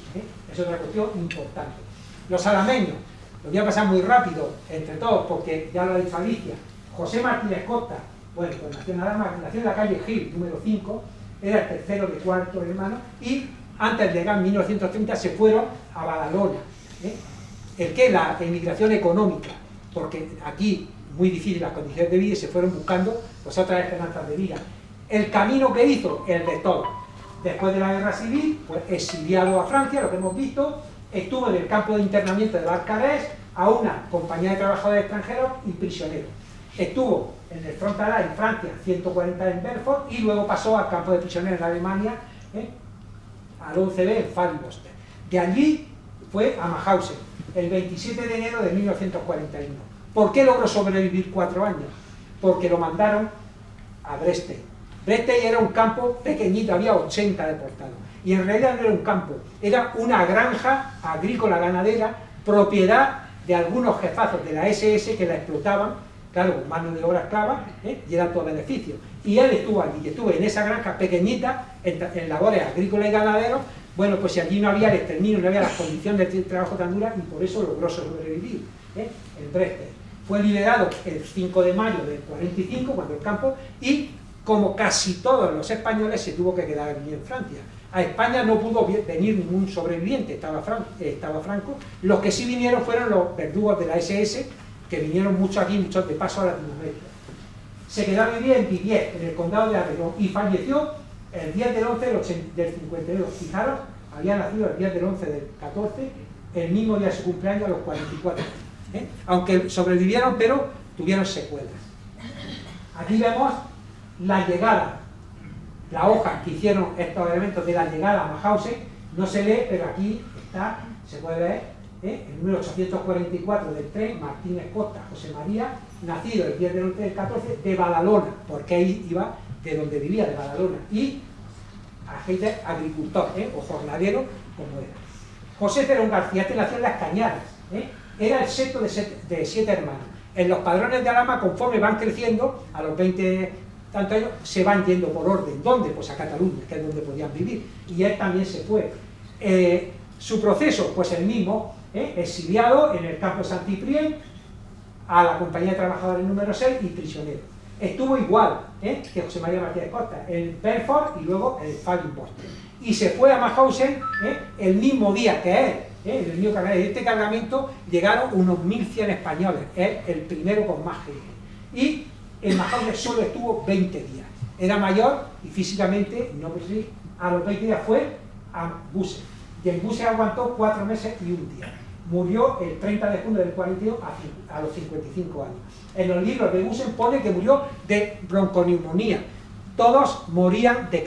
Eso es una cuestión importante. Los alameños, lo voy a pasar muy rápido entre todos porque ya lo ha dicho Alicia. José Martínez Costa, bueno, pues nació en la calle Gil, número 5, era el tercero de 4 hermanos, y antes de llegar en 1930 se fueron a Badalona. El que la emigración económica, porque aquí muy difícil las condiciones de vida y se fueron buscando pues otras esperanzas de vida. El camino que hizo, el de todos. Después de la guerra civil, pues exiliado a Francia, lo que hemos visto, estuvo en el campo de internamiento de Barcarès, a una compañía de trabajadores extranjeros y prisioneros. Estuvo en el Front Ará en Francia, 140 en Belfort, y luego pasó al campo de prisioneros en Alemania, al 11B en Falkenstein. De allí fue a Mauthausen, el 27 de enero de 1941. ¿Por qué logró sobrevivir 4 años? Porque lo mandaron a Breste. Breste era un campo pequeñito, había 80 deportados. Y en realidad no era un campo, era una granja agrícola ganadera, propiedad de algunos jefazos de la SS que la explotaban, claro, con mano de obra esclava, y eran todos beneficios. Y él estuvo allí, y estuvo en esa granja pequeñita, en labores agrícolas y ganaderos. Bueno, pues si allí no había el exterminio, no había las condiciones de trabajo tan duras, y por eso logró sobrevivir, en Breste. Fue liberado el 5 de mayo del 45, cuando el campo, y como casi todos los españoles se tuvo que quedar allí en Francia. A España no pudo venir ningún sobreviviente, estaba Franco. Los que sí vinieron fueron los verdugos de la SS, que vinieron muchos aquí, muchos de paso a Latinoamérica. Se quedó a vivir en Vivier, en el condado de Aveyron, y falleció el 10 del 11 del 52. Fijaros, había nacido el 10 del 11 del 14, el mismo día de su cumpleaños, a los 44 años. Aunque sobrevivieron, pero tuvieron secuelas. Aquí vemos la llegada, la hoja que hicieron estos elementos de la llegada a Mauthausen. No se lee, pero aquí está, se puede leer, el número 844 del tren, Martínez Costa, José María, nacido el 10 del 11 del 14, de Badalona, porque ahí iba de donde vivía, de Badalona, y agricultor, o jornalero, como era. José Cerón García, este nació en Las Cañadas, era el sexto de 7 hermanos. En los padrones de Alhama, conforme van creciendo, a los 20 tantos años, se van yendo por orden. ¿Dónde? Pues a Cataluña, que es donde podían vivir. Y él también se fue. Su proceso, pues el mismo, exiliado en el campo de Saint-Cyprien, a la compañía de trabajadores número 6 y prisionero. Estuvo igual que José María Martínez Costa, en Belfort y luego en Falkenstein. Y se fue a Mauthausen el mismo día que él. En el mismo cargamento. En este cargamento llegaron unos 1.100 españoles, el primero con más gente. Y en Mauthausen solo estuvo 20 días. Era mayor y físicamente, no pues sí, a los 20 días fue a Buse. Y en Buse aguantó 4 meses y 1 día. Murió el 30 de junio del 42 a los 55 años. En los libros de Buse pone que murió de bronconeumonía. Todos morían de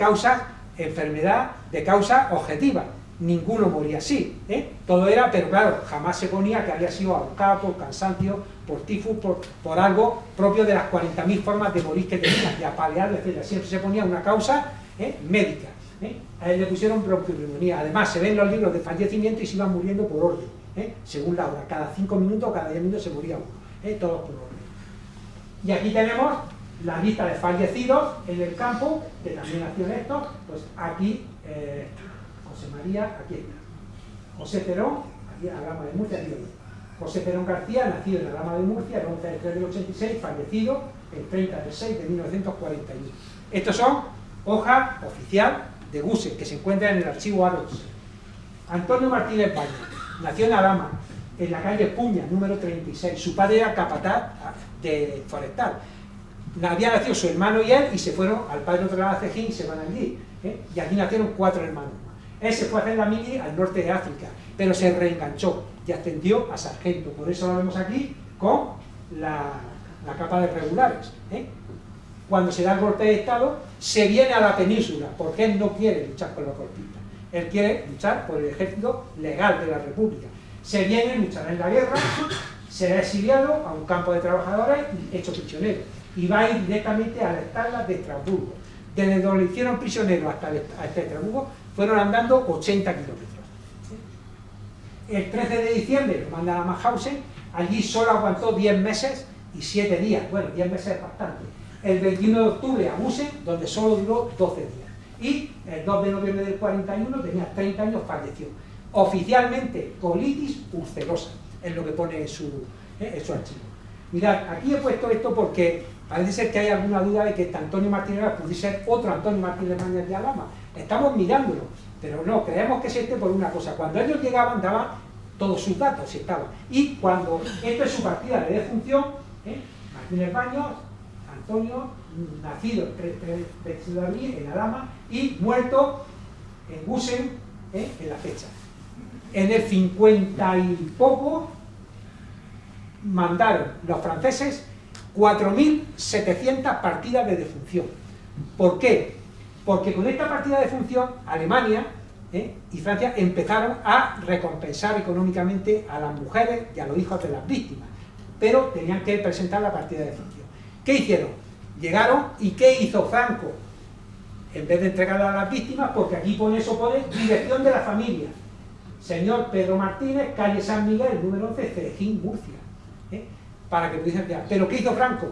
enfermedad de causa objetiva. Ninguno moría así, todo era, pero claro, jamás se ponía que había sido ahorcado por cansancio, por tifus, por algo propio de las 40.000 formas de morir que tenía, de apaleado, etc. Siempre se ponía una causa médica. A él le pusieron bronconeumonía. Además, se ven los libros de fallecimiento y se iban muriendo por orden. según la hora, cada 5 minutos o cada 10 minutos se moría uno, todos por orden. Y aquí tenemos la lista de fallecidos en el campo, que también nació estos, pues aquí José María, aquí está, José Perón, aquí hablamos de Murcia, aquí lo vemos. José Perón García, nacido en Alhama de Murcia el 11 de 3 del 86, fallecido el 30 de 6 de 1941. Estos son hoja oficial de Gusen, que se encuentra en el archivo Aros. Antonio Martínez Valle, nació en Alhama, en la calle Puña, número 36. Su padre era capataz de forestal. Había nacido su hermano y él, y se fueron al padre de otra Cejín y se van allí. Y aquí nacieron 4 hermanos. Él se fue a hacer la mili al norte de África, pero se reenganchó y ascendió a sargento. Por eso lo vemos aquí con la capa de regulares. Cuando se da el golpe de Estado, se viene a la península, porque él no quiere luchar con los golpistas. Él quiere luchar por el ejército legal de la República. Se viene, luchará en la guerra, será exiliado a un campo de trabajadores y hecho prisionero. Y va a ir directamente a las tablas de Estrasburgo. Desde donde lo hicieron prisionero hasta Estrasburgo, fueron andando 80 kilómetros. El 13 de diciembre lo mandan a Mauthausen, allí solo aguantó 10 meses y 7 días. Bueno, 10 meses es bastante. El 21 de octubre a Gusen, donde solo duró 12 días. Y el 2 de noviembre del 41, tenía 30 años, falleció. Oficialmente, colitis ulcerosa, es lo que pone en su archivo. Mirad, aquí he puesto esto porque parece ser que hay alguna duda de que este Antonio Martínez pudiese ser otro Antonio Martínez Mañez de Alhama. Estamos mirándolo, pero no, creemos que es este por una cosa. Cuando ellos llegaban, daban todos sus datos, si estaban. Y cuando, esto es su partida de defunción, Martínez Baños, Antonio, nacido el 3 de abril en Alhama y muerto en Gusen, en la fecha. En el 50 y poco mandaron los franceses 4.700 partidas de defunción. ¿Por qué? Porque con esta partida de defunción Alemania y Francia empezaron a recompensar económicamente a las mujeres y a los hijos de las víctimas, pero tenían que presentar la partida de defunción. ¿Qué hicieron? Llegaron y ¿qué hizo Franco? En vez de entregarla a las víctimas, porque aquí pone eso, pone dirección de la familia. Señor Pedro Martínez, calle San Miguel, número 11, Cejín, Murcia. Para que pudiesen enviar. Pero ¿qué hizo Franco?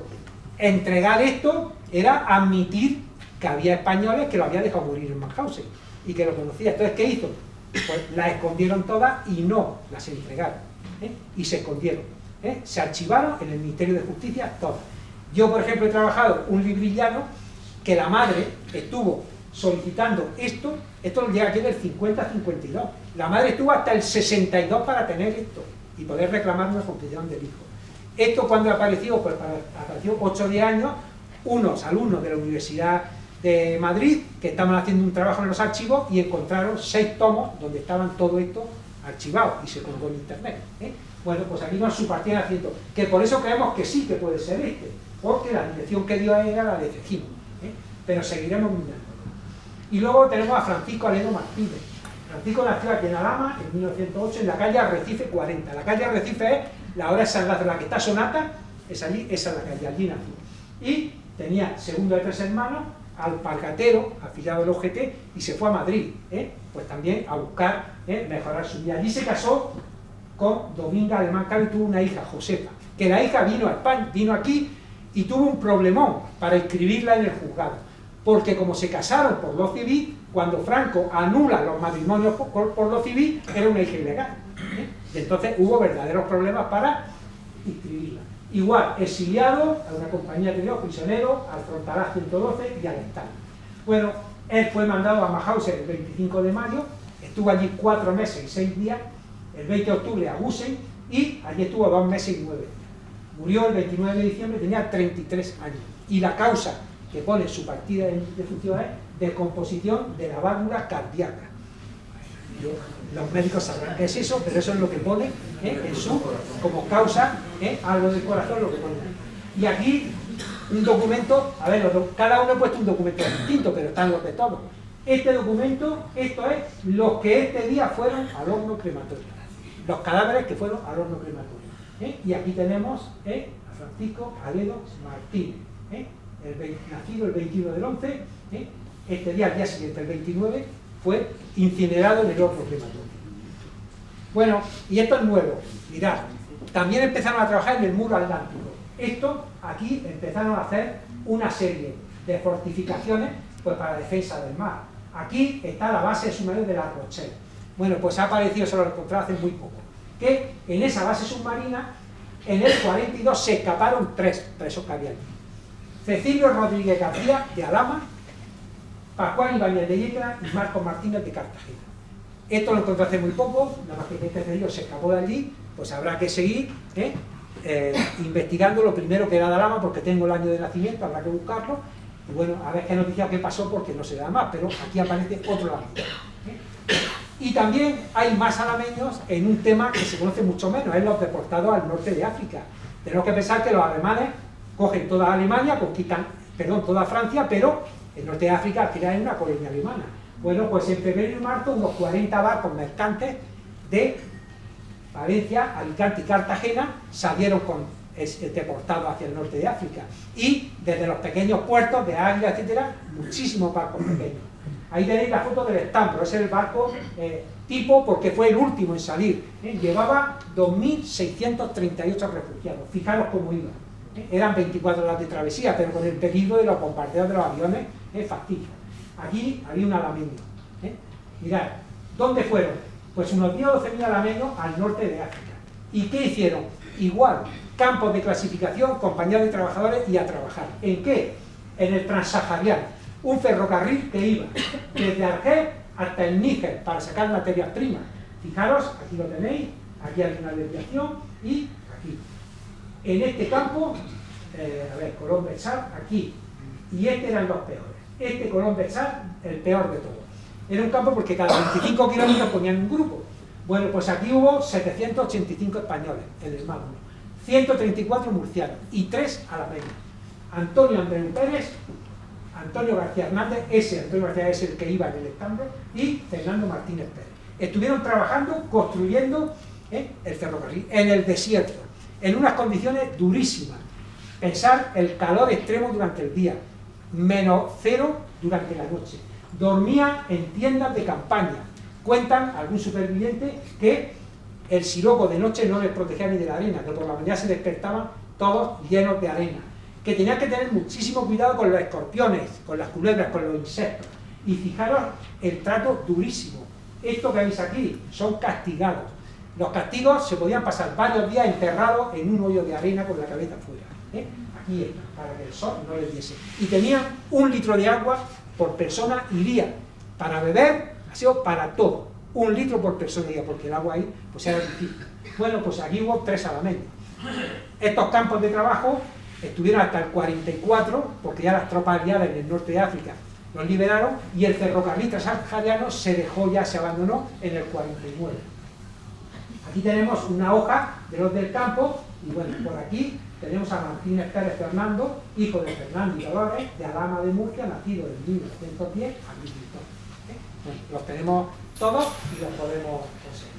Entregar esto era admitir que había españoles que lo habían dejado morir en Mauthausen y que lo conocía. Entonces, ¿qué hizo? Pues las escondieron todas y no las entregaron. Y se escondieron. Se archivaron en el Ministerio de Justicia todas. Yo, por ejemplo, he trabajado un librillano que la madre estuvo solicitando esto lo llega aquí del 50-52. La madre estuvo hasta el 62 para tener esto y poder reclamar una confesión del hijo. Esto cuando apareció, pues apareció 8 o 10 años, unos alumnos de la Universidad de Madrid que estaban haciendo un trabajo en los archivos y encontraron 6 tomos donde estaban todo esto archivado y se colgó en internet. Bueno, pues aquí nos subpartían haciendo, que por eso creemos que sí que puede ser este, porque la dirección que dio era la de Cejín, pero seguiremos mirando. Y luego tenemos a Francisco Aledo Martínez. Francisco nació aquí en Alhama en 1908 en la calle Arrecife 40. La calle Arrecife es la hora de San Lázaro, la que está Sonata, es allí, esa es la calle, allí nació. Y tenía segundo de 3 hermanos, alpargatero, afiliado al OGT, y se fue a Madrid, pues también a buscar mejorar su vida. Allí se casó con Dominga Alemán Caro y tuvo una hija, Josefa, que la hija vino a España, vino aquí y tuvo un problemón para inscribirla en el juzgado, porque como se casaron por lo civil, cuando Franco anula los matrimonios por lo civil, era una hija ilegal. Y entonces hubo verdaderos problemas para inscribirla. Igual, exiliado a una compañía de Dios, prisionero, al Frontalá 112 y al Estado. Bueno, él fue mandado a Mauthausen el 25 de mayo, estuvo allí 4 meses y 6 días, el 20 de octubre a Gusen, y allí estuvo 2 meses y 9 días. Murió el 29 de diciembre, tenía 33 años. Y la causa que pone su partida de defunción es descomposición de la válvula cardíaca. Los médicos sabrán qué es eso, pero eso es lo que pone en su, como causa, algo del corazón, lo que pone. Y aquí un documento, a ver, cada uno ha puesto un documento distinto, pero están los de todos. Este documento, esto es los que este día fueron al horno crematorio, los cadáveres que fueron al horno crematorio. Y aquí tenemos a Francisco Aledo Martínez, nacido el 21 del 11, este día, al día siguiente, el 29, fue incinerado en el horno crematorio. Bueno, y esto es nuevo, mirad, también empezaron a trabajar en el muro atlántico. Esto, aquí empezaron a hacer una serie de fortificaciones pues, para defensa del mar. Aquí está la base submarina de La Rochelle. Bueno, pues ha aparecido, se lo encontré hace muy poco, que en esa base submarina, en el 42, se escaparon 3 presos que había allí. Cecilio Rodríguez García, de Alhama, Pascual Ibáñez de Yecla y Marcos Martínez, de Cartagena. Esto lo encontré hace muy poco, nada más que Cecilio se escapó de allí, pues habrá que seguir investigando lo primero que era de Alhama, porque tengo el año de nacimiento, habrá que buscarlo, y bueno, a ver qué noticia qué pasó, porque no se da más, pero aquí aparece otro lado. Y también hay más alameños en un tema que se conoce mucho menos, es los deportados al norte de África. Tenemos que pensar que los alemanes cogen toda Alemania, conquistan, toda Francia, pero el norte de África al final es una colonia alemana. Bueno, pues en febrero y marzo unos 40 barcos mercantes de Valencia, Alicante y Cartagena salieron deportados hacia el norte de África. Y desde los pequeños puertos de Águila, etcétera, muchísimos barcos pequeños. Ahí tenéis la foto del Estambro, ese es el barco tipo porque fue el último en salir. Llevaba 2.638 refugiados, fijaros cómo iba. Eran 24 horas de travesía, pero con el peligro de los bombardeos de los aviones es facticio. Aquí había un alameño. Mirad, ¿dónde fueron? Pues unos 10 o 12.000 alameños al norte de África. ¿Y qué hicieron? Igual, campos de clasificación, compañías de trabajadores y a trabajar. ¿En qué? En el Transsahariano. Un ferrocarril que iba desde Argel hasta el Níger para sacar materias primas. Fijaros, aquí lo tenéis, aquí hay una desviación y aquí. En este campo, Colón Bechar, aquí. Y este eran los peores. Este Colón Bechar, el peor de todos. Era un campo porque cada 25 kilómetros ponían un grupo. Bueno, pues aquí hubo 785 españoles en el Magno, 134 murcianos y 3 alameños. Antonio Andreu Pérez, Antonio García Hernández, Antonio García es el que iba en el Estambro, y Fernando Martínez Pérez. Estuvieron trabajando, construyendo el ferrocarril en el desierto, en unas condiciones durísimas. Pensar el calor extremo durante el día, -0 durante la noche. Dormían en tiendas de campaña. Cuentan algún superviviente que el siroco de noche no les protegía ni de la arena, que por la mañana se despertaban todos llenos de arena, que tenían que tener muchísimo cuidado con los escorpiones, con las culebras, con los insectos. Y fijaros el trato durísimo. Esto que veis aquí son castigados. Los castigos se podían pasar varios días enterrados en un hoyo de arena con la cabeza fuera. Aquí está, para que el sol no les diese. Y tenían 1 litro de agua por persona y día. Para beber, ha sido para todo. 1 litro por persona y día, porque el agua ahí pues era difícil. Bueno, pues aquí hubo 3 alameños. Estos campos de trabajo estuvieron hasta el 44, porque ya las tropas aliadas en el norte de África los liberaron, y el ferrocarril transsahariano se dejó ya, se abandonó en el 49. Aquí tenemos una hoja de los del campo, y bueno, por aquí tenemos a Martínez Pérez Fernando, hijo de Fernando y Dolores, de Alhama de Murcia, nacido en 1910 a 1900. Bueno, los tenemos todos y los podemos conseguir.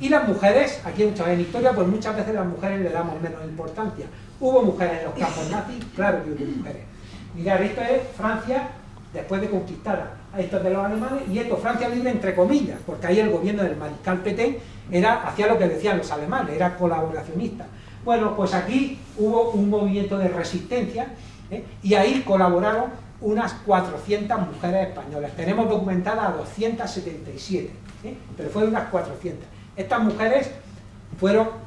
Y las mujeres, aquí hay muchas en historia, pues muchas veces las mujeres le damos menos importancia. ¿Hubo mujeres en los campos nazis? Claro que hubo mujeres. Mirad, esto es Francia después de conquistar a estos de los alemanes, y esto Francia libre entre comillas, porque ahí el gobierno del mariscal Pétain hacía lo que decían los alemanes, era colaboracionista. Bueno, pues aquí hubo un movimiento de resistencia, y ahí colaboraron unas 400 mujeres españolas. Tenemos documentadas a 277, pero fueron unas 400. Estas mujeres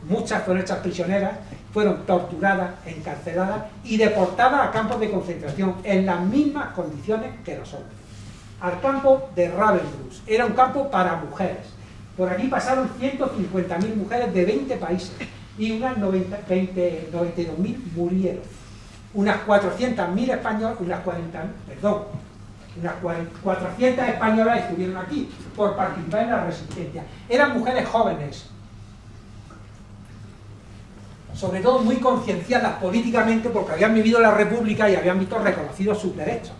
muchas fueron hechas prisioneras, fueron torturadas, encarceladas y deportadas a campos de concentración en las mismas condiciones que los hombres. Al campo de Ravensbrück, era un campo para mujeres. Por aquí pasaron 150.000 mujeres de 20 países y unas 92.000 murieron. Unas 400.000 españolas, unas 400 españolas estuvieron aquí por participar en la resistencia. Eran mujeres jóvenes, sobre todo muy concienciadas políticamente, porque habían vivido la República y habían visto reconocidos sus derechos.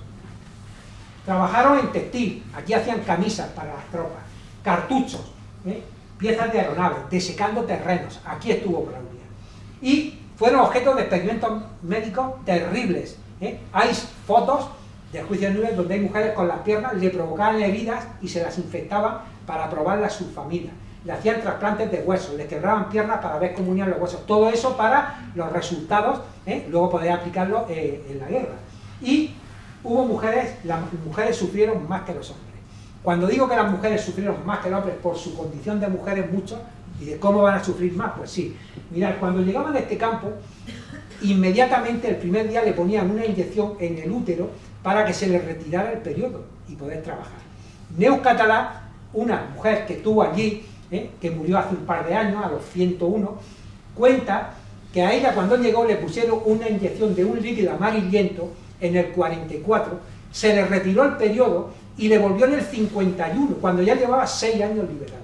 Trabajaron en textil, aquí hacían camisas para las tropas, cartuchos, piezas de aeronaves, desecando terrenos, aquí estuvo Claudia. Y fueron objeto de experimentos médicos terribles. Hay fotos del juicio de Nuremberg donde hay mujeres con las piernas, le provocaban heridas y se las infectaban para probarlas a su familia. le hacían trasplantes de huesos, le quebraban piernas para ver cómo unían los huesos, todo eso para los resultados, luego poder aplicarlo en la guerra. Y hubo mujeres, las mujeres sufrieron más que los hombres. Cuando digo que las mujeres sufrieron más que los hombres por su condición de mujeres mucho, y de cómo van a sufrir más, pues sí. Mirad, cuando llegaban a este campo, inmediatamente el primer día le ponían una inyección en el útero para que se le retirara el periodo y poder trabajar. Neus Català, una mujer que estuvo allí, que murió hace un par de años, a los 101, cuenta que a ella cuando llegó le pusieron una inyección de un líquido amarillento en el 44, se le retiró el periodo y le volvió en el 51, cuando ya llevaba 6 años liberada.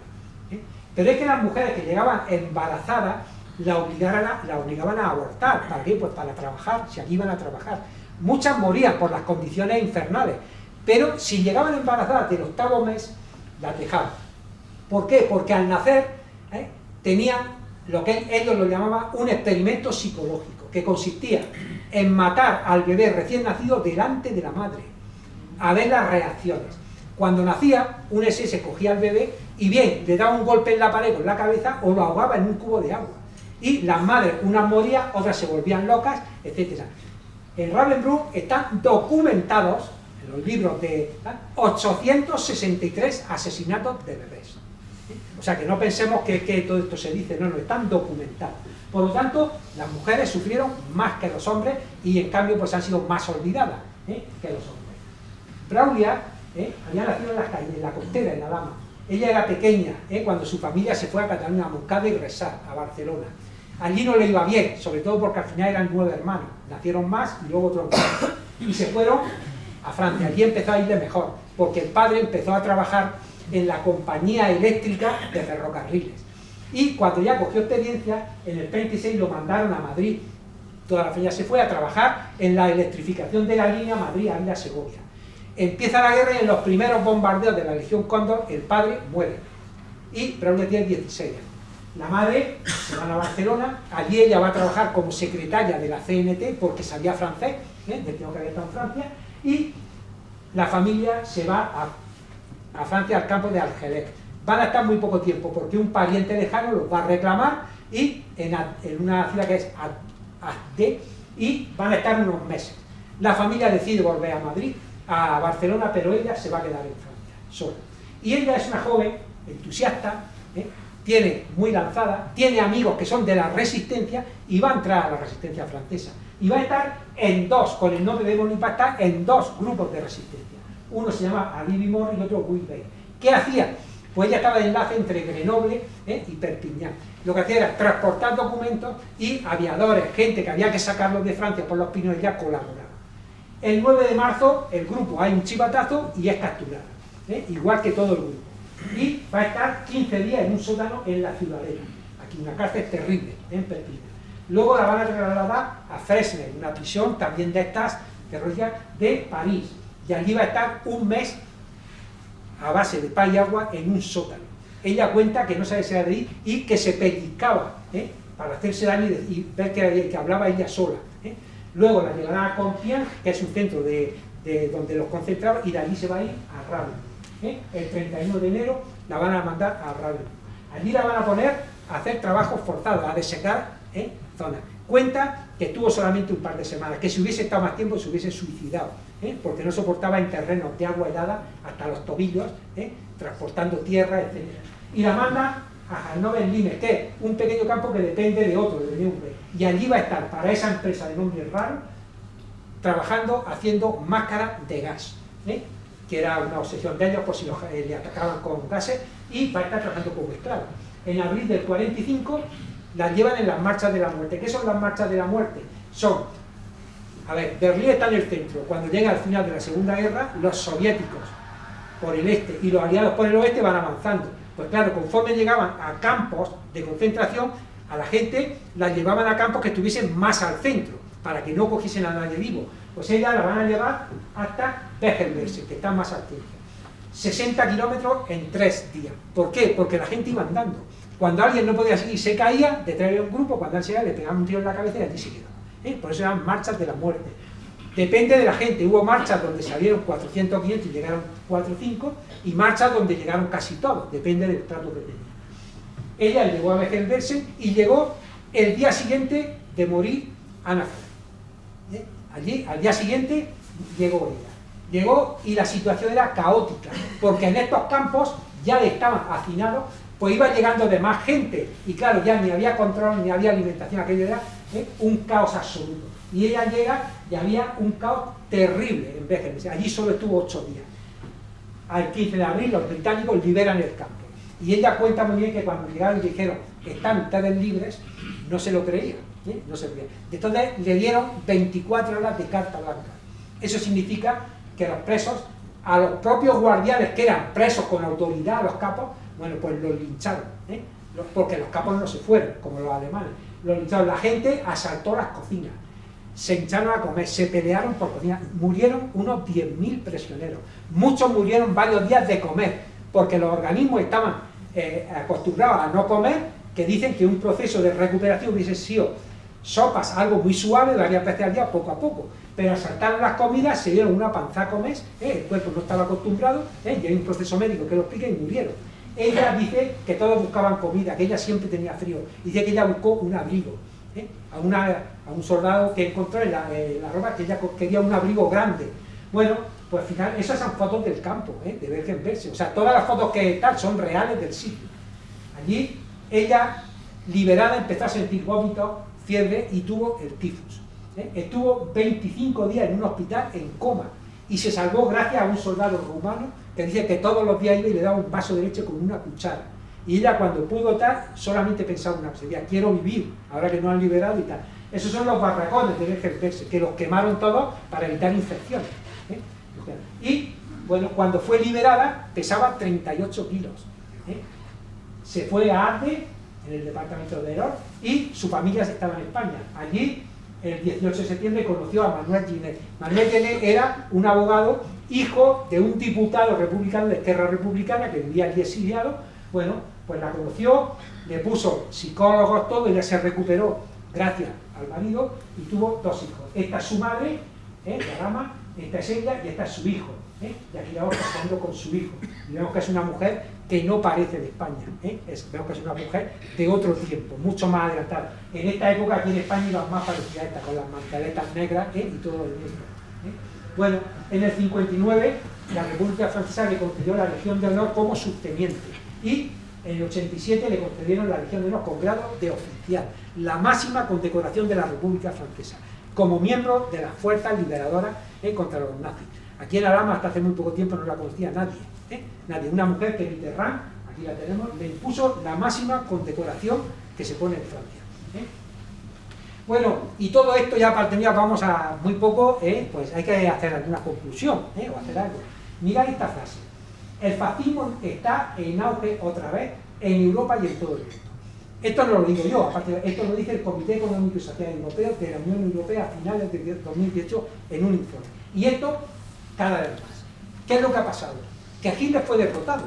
Pero es que las mujeres que llegaban embarazadas la obligaban a abortar. ¿Para qué? Pues para trabajar, si aquí iban a trabajar. Muchas morían por las condiciones infernales, pero si llegaban embarazadas del 8º mes, las dejaban. ¿Por qué? Porque al nacer tenían lo que ellos lo llamaban un experimento psicológico, que consistía en matar al bebé recién nacido delante de la madre, a ver las reacciones. Cuando nacía, un SS cogía al bebé y bien, le daba un golpe en la pared con la cabeza o lo ahogaba en un cubo de agua. Y las madres, unas morían, otras se volvían locas, etc. En Ravensbrück están documentados, en los libros de 863 asesinatos de bebés. O sea, que no pensemos que todo esto se dice, no, están documentados. Por lo tanto, las mujeres sufrieron más que los hombres y en cambio pues han sido más olvidadas que los hombres. Braulia había nacido en la Costera, en Alhama. Ella era pequeña cuando su familia se fue a Cataluña, a Montcada y Resar, a Barcelona. Allí no le iba bien, sobre todo porque al final eran 9 hermanos, nacieron más y luego otros más. Y se fueron a Francia, allí empezó a irle mejor, porque el padre empezó a trabajar en la compañía eléctrica de ferrocarriles. Y cuando ya cogió experiencia, en el 36 lo mandaron a Madrid. Toda la familia se fue a trabajar en la electrificación de la línea Madrid-Ávila-Segovia. Empieza la guerra y en los primeros bombardeos de la Legión Cóndor el padre muere. Y Braulia tiene 16 años. La madre se va a Barcelona, allí ella va a trabajar como secretaria de la CNT porque sabía francés, del tiempo que había estado en Francia, y la familia se va a Francia, al campo de Argelès. Van a estar muy poco tiempo porque un pariente lejano los va a reclamar y en una ciudad que es Agde, y van a estar unos meses. La familia decide volver a Madrid, a Barcelona, pero ella se va a quedar en Francia, sola. Y ella es una joven entusiasta, tiene muy lanzada, tiene amigos que son de la resistencia y va a entrar a la resistencia francesa. Y va a estar en dos, con el nombre de Bonaparte, en dos grupos de resistencia. Uno se llama Ali Vimor y otro Guilbert. ¿Qué hacía? Pues ella estaba de enlace entre Grenoble y Perpiñán. Lo que hacía era transportar documentos y aviadores, gente que había que sacarlos de Francia por los pinos, ella colaboraba. El 9 de marzo el grupo hay un chivatazo y es capturada, igual que todo el grupo. Y va a estar 15 días en un sótano en la Ciudadela, aquí una cárcel terrible, en Perpiñán. Luego la van a trasladar a Fresnes, una prisión también de estas terroristas de París, y allí va a estar un mes a base de pan y agua en un sótano. Ella cuenta que no sabe si era de ir y que se pellizcaba para hacerse daño y ver que hablaba ella sola. Luego la llevarán a Compiègne, que es un centro de donde los concentraban, y de allí se va a ir a Ravensbrück. El 31 de enero la van a mandar a Ravensbrück. Allí la van a poner a hacer trabajos forzados, a desecar zonas. Cuenta que estuvo solamente un par de semanas, que si hubiese estado más tiempo se hubiese suicidado, porque no soportaba en terrenos de agua helada hasta los tobillos, transportando tierra, etc. Y la manda a Hannover-Limes, que es un pequeño campo que depende de otro, de Nürnberg. Y allí va a estar, para esa empresa de nombre raro, trabajando, haciendo máscaras de gas, que era una obsesión de ellos por si le atacaban con gases, y va a estar trabajando como esclavo. En abril del 45 las llevan en las marchas de la muerte. ¿Qué son las marchas de la muerte? Son, a ver, Berlín está en el centro. Cuando llega al final de la Segunda Guerra, los soviéticos por el este y los aliados por el oeste van avanzando. Pues claro, conforme llegaban a campos de concentración, a la gente la llevaban a campos que estuviesen más al centro, para que no cogiesen a nadie vivo. Pues ella la van a llevar hasta Becherberse, que está más al centro. 60 kilómetros en 3 días. ¿Por qué? Porque la gente iba andando. Cuando alguien no podía seguir, se caía, detrás de un grupo, cuando él se caía, le pegaban un tiro en la cabeza y allí se quedó. Por eso eran marchas de la muerte. Depende de la gente. Hubo marchas donde salieron 400 o 500 y llegaron 4 o 5, y marchas donde llegaron casi todos, depende del trato que tenían. Ella llegó a Bergen-Belsen y llegó el día siguiente de morir Anna Frank. Allí, al día siguiente, llegó ella. Llegó y la situación era caótica, porque en estos campos ya le estaban hacinados, pues iba llegando de más gente, y claro, ya ni había control, ni había alimentación, aquello era un caos absoluto. Y ella llega y había un caos terrible en Bergen-Belsen. Allí solo estuvo 8 días. Al 15 de abril los británicos liberan el campo. Y ella cuenta muy bien que cuando llegaron y dijeron, están ustedes libres, no se lo creían, no se lo creían. Entonces le dieron 24 horas de carta blanca. Eso significa que los presos, a los propios guardianes que eran presos con autoridad, a los capos, bueno, pues los lincharon, porque los capos no se fueron, como los alemanes. Los lincharon, la gente asaltó las cocinas, se hincharon a comer, se pelearon por cocina, murieron unos 10.000 prisioneros. Muchos murieron varios días de comer, porque los organismos estaban acostumbrados a no comer, que dicen que un proceso de recuperación hubiese sido sopas, algo muy suave, varias veces al día, poco a poco. Pero al saltar las comidas se dieron una panza a comer, el cuerpo no estaba acostumbrado, y hay un proceso médico que lo explica y murieron. Ella dice que todos buscaban comida, que ella siempre tenía frío, dice que ella buscó un abrigo, a un soldado que encontró en la ropa, que ella quería un abrigo grande. Bueno, pues al final, esas son fotos del campo, de Bergen-Belsen, o sea, todas las fotos que tal son reales del sitio. Allí, ella, liberada, empezó a sentir vómitos, fiebre y tuvo el tifus. Estuvo 25 días en un hospital en coma y se salvó gracias a un soldado rumano que dice que todos los días iba y le daba un vaso de leche con una cuchara. Y ella, cuando pudo tal, solamente pensaba una cosa, decía, quiero vivir, ahora que nos han liberado y tal. Esos son los barracones de Bergen-Belsen, que los quemaron todos para evitar infecciones. Y, bueno, cuando fue liberada, pesaba 38 kilos. Se fue a Arte, en el departamento de Erol, y su familia estaba en España. Allí, el 18 de septiembre, conoció a Manuel Genet. Manuel Genet era un abogado, hijo de un diputado republicano de Esquerra Republicana, que vivía allí exiliado. Bueno, pues la conoció, le puso psicólogos, todo, ella se recuperó gracias al marido y tuvo 2 hijos. Esta es su madre, la dama, esta es ella y esta es su hijo. Y aquí la vamos pasando con su hijo. Y vemos que es una mujer que no parece de España, vemos que es una mujer de otro tiempo, mucho más adelantada. En esta época aquí en España iban más parecidas a esta, con las manteletas negras y todo lo demás. Bueno, en el 59 la República Francesa le concedió la Legión de Honor como subteniente y en el 87 le concedieron la Legión de Honor con grado de oficial, la máxima condecoración de la República Francesa, como miembro de las fuerzas liberadoras contra los nazis. Aquí en Alhama hasta hace muy poco tiempo no la conocía nadie, nadie. Una mujer que Mitterrand, aquí la tenemos, le impuso la máxima condecoración que se pone en Francia. Bueno, y todo esto ya para terminar, vamos a muy poco, pues hay que hacer alguna conclusión, o hacer algo. Mirad esta frase: el fascismo está en auge otra vez en Europa y en todo el mundo. Esto no lo digo yo, aparte, esto lo dice el Comité Económico y Social Europeo de la Unión Europea a finales de 2018 en un informe. Y esto cada vez más. ¿Qué es lo que ha pasado? Que Hitler fue derrotado,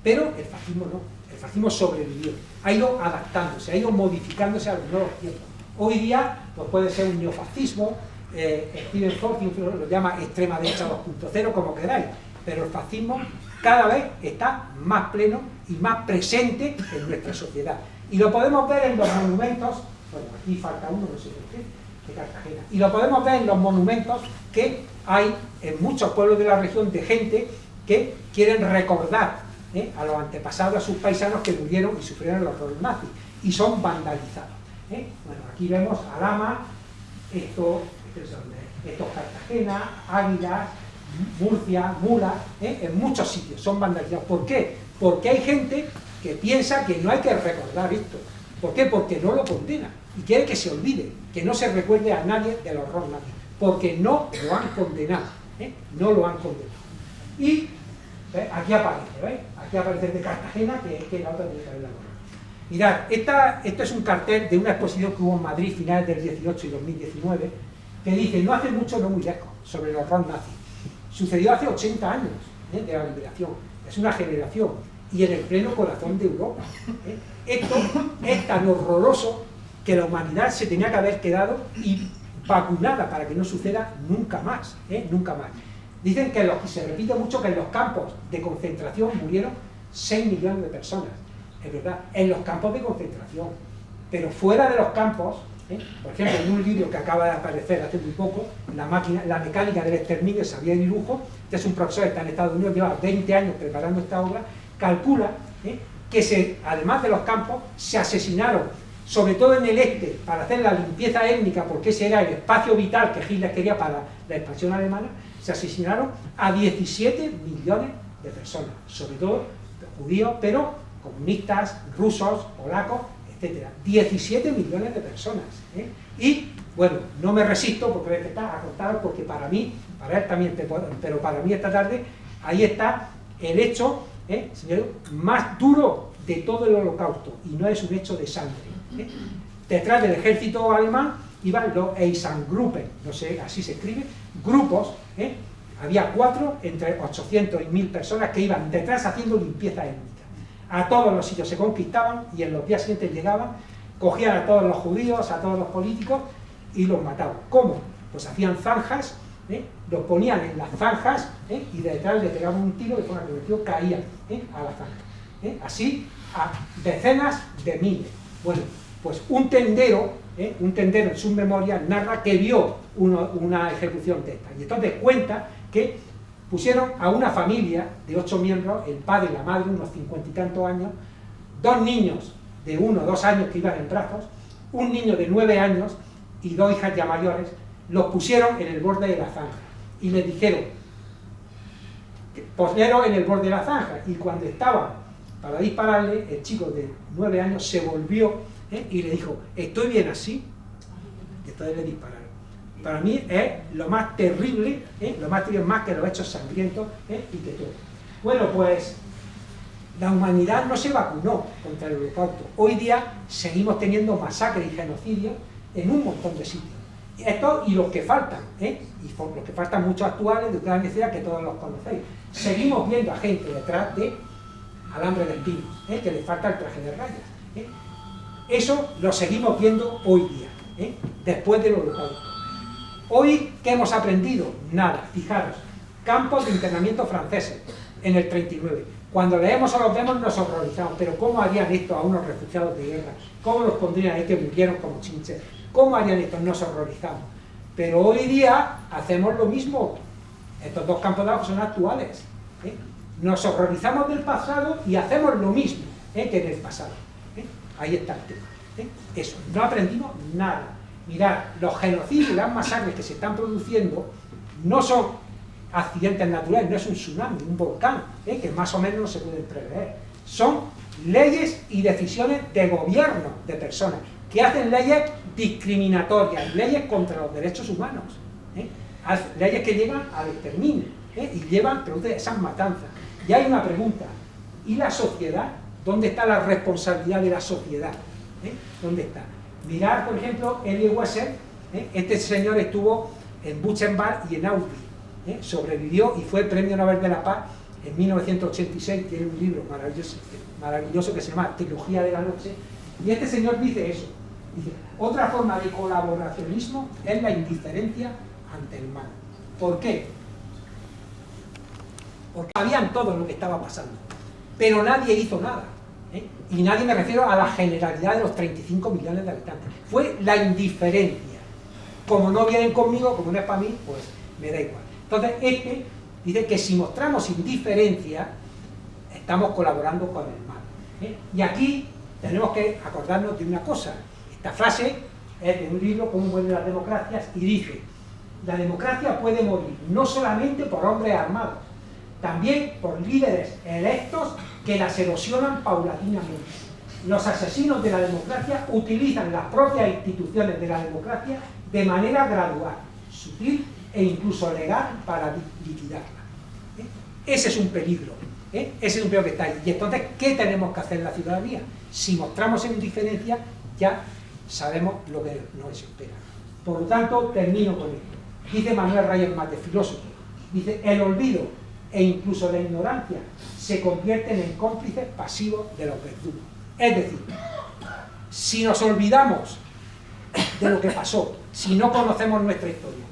pero el fascismo no. El fascismo sobrevivió, ha ido adaptándose, ha ido modificándose a los nuevos tiempos. Hoy día pues puede ser un neofascismo, Stephen Hawking lo llama extrema derecha 2.0, como queráis, pero el fascismo cada vez está más pleno y más presente en nuestra sociedad. Y lo podemos ver en los monumentos, bueno, aquí falta uno, no sé por qué, de Cartagena, y lo podemos ver en los monumentos que hay en muchos pueblos de la región de gente que quieren recordar a los antepasados, a sus paisanos que murieron y sufrieron los horrores nazis, y son vandalizados. Bueno, aquí vemos Alhama, estos Cartagena, Águilas, Murcia, Mula, en muchos sitios son vandalizados. ¿Por qué? Porque hay gente que piensa que no hay que recordar esto. ¿Por qué? Porque no lo condena y quiere que se olvide, que no se recuerde a nadie del horror nazi, porque no lo han condenado, no lo han condenado. Y aquí aparece, ¿veis? Aquí aparece el de Cartagena, que la otra tiene que haberla. Mirad, esto es un cartel de una exposición que hubo en Madrid finales del 18 y 2019, que dice, no hace mucho, no muy lejos, sobre el horror nazi. Sucedió hace 80 años de la liberación, es una generación, y en el pleno corazón de Europa. Esto es tan horroroso que la humanidad se tenía que haber quedado y vacunada para que no suceda nunca más, nunca más. Dicen que se repite mucho que en los campos de concentración murieron 6 millones de personas, es verdad, en los campos de concentración, pero fuera de los campos, por ejemplo, en un libro que acaba de aparecer hace muy poco, la mecánica del exterminio, Xavier Irujo, que es un profesor que está en Estados Unidos, lleva 20 años preparando esta obra, calcula que además de los campos, se asesinaron, sobre todo en el este, para hacer la limpieza étnica, porque ese era el espacio vital que Hitler quería para la expansión alemana, se asesinaron a 17 millones de personas, sobre todo judíos, pero comunistas, rusos, polacos, etcétera. 17 millones de personas. Y, bueno, no me resisto, porque voy a estar acotado, porque para mí, para él también, pero para mí esta tarde, ahí está el hecho, señor, más duro de todo el Holocausto, y no es un hecho de sangre. Detrás del ejército alemán iban los Einsatzgruppen, no sé, así se escribe, grupos, había 4 entre 800 y 1000 personas que iban detrás haciendo limpieza étnica. A todos los sitios se conquistaban y en los días siguientes llegaban, cogían a todos los judíos, a todos los políticos y los mataban. ¿Cómo? Pues hacían zanjas, los ponían en las zanjas y detrás le pegaban un tiro de forma que el tío caía a la zanja. Así a decenas de miles. Bueno, pues un tendero en sus memorias narra que vio una ejecución de esta. Y entonces cuenta que pusieron a una familia de 8 miembros, el padre y la madre, unos 50 y tantos años, 2 niños de 1 o 2 años que iban en brazos, un niño de 9 años y 2 hijas ya mayores, los pusieron en el borde de la zanja y les dijeron, poneros en el borde de la zanja, y cuando estaban para dispararle, el chico de 9 años se volvió y le dijo, ¿estoy bien así? Y entonces le dispararon. Para mí es lo más terrible, más que los hechos sangrientos y que todo. Bueno, pues la humanidad no se vacunó contra el Holocausto. Hoy día seguimos teniendo masacres y genocidios en un montón de sitios. Esto y los que faltan, y por los que faltan muchos actuales de gran necesidad que todos los conocéis. Seguimos viendo a gente detrás de alambre de espinos, que le falta el traje de rayas. Eso lo seguimos viendo hoy día, después del Holocausto. Hoy, ¿qué hemos aprendido? Nada. Fijaros, campos de internamiento franceses en el 39. Cuando leemos o los vemos nos horrorizamos, pero ¿cómo harían esto a unos refugiados de guerra? ¿Cómo los pondrían ahí que murieron como chinches? ¿Cómo harían esto? Nos horrorizamos. Pero hoy día hacemos lo mismo. Estos 2 campos de agua son actuales. Nos horrorizamos del pasado y hacemos lo mismo que en el pasado. Ahí está el tema. Eso, no aprendimos nada. Mirad, los genocidios y las masacres que se están produciendo no son accidentes naturales, no es un tsunami, un volcán, que más o menos no se pueden prever. Son leyes y decisiones de gobierno de personas que hacen leyes discriminatorias, leyes contra los derechos humanos, leyes que llevan al exterminio y producen esas matanzas. Y hay una pregunta, ¿y la sociedad? ¿Dónde está la responsabilidad de la sociedad? ¿Dónde está? Mirad, por ejemplo, Elie Wiesel, este señor estuvo en Buchenwald y en Auschwitz, sobrevivió y fue Premio Nobel de la Paz en 1986, tiene un libro maravilloso que se llama Trilogía de la Noche, y este señor dice eso, dice, otra forma de colaboracionismo es la indiferencia ante el mal. ¿Por qué? Porque sabían todo lo que estaba pasando, pero nadie hizo nada. Y nadie, me refiero a la generalidad de los 35 millones de habitantes. Fue la indiferencia. Como no vienen conmigo, como no es para mí, pues me da igual. Entonces, dice que si mostramos indiferencia, estamos colaborando con el mal. Y aquí tenemos que acordarnos de una cosa. Esta frase es de un libro, Cómo mueren las democracias, y dice, la democracia puede morir no solamente por hombres armados, también por líderes electos que las erosionan paulatinamente. Los asesinos de la democracia utilizan las propias instituciones de la democracia de manera gradual, sutil e incluso legal para liquidarla. Ese es un peligro, ese es un peligro que está ahí. Y entonces, ¿qué tenemos que hacer la ciudadanía? Si mostramos indiferencia, ya sabemos lo que nos espera. Por lo tanto, termino con esto. Dice Manuel Reyes Mate, filósofo, dice, el olvido e incluso la ignorancia se convierten en cómplices pasivos de los verdugos. Es decir, si nos olvidamos de lo que pasó, si no conocemos nuestra historia,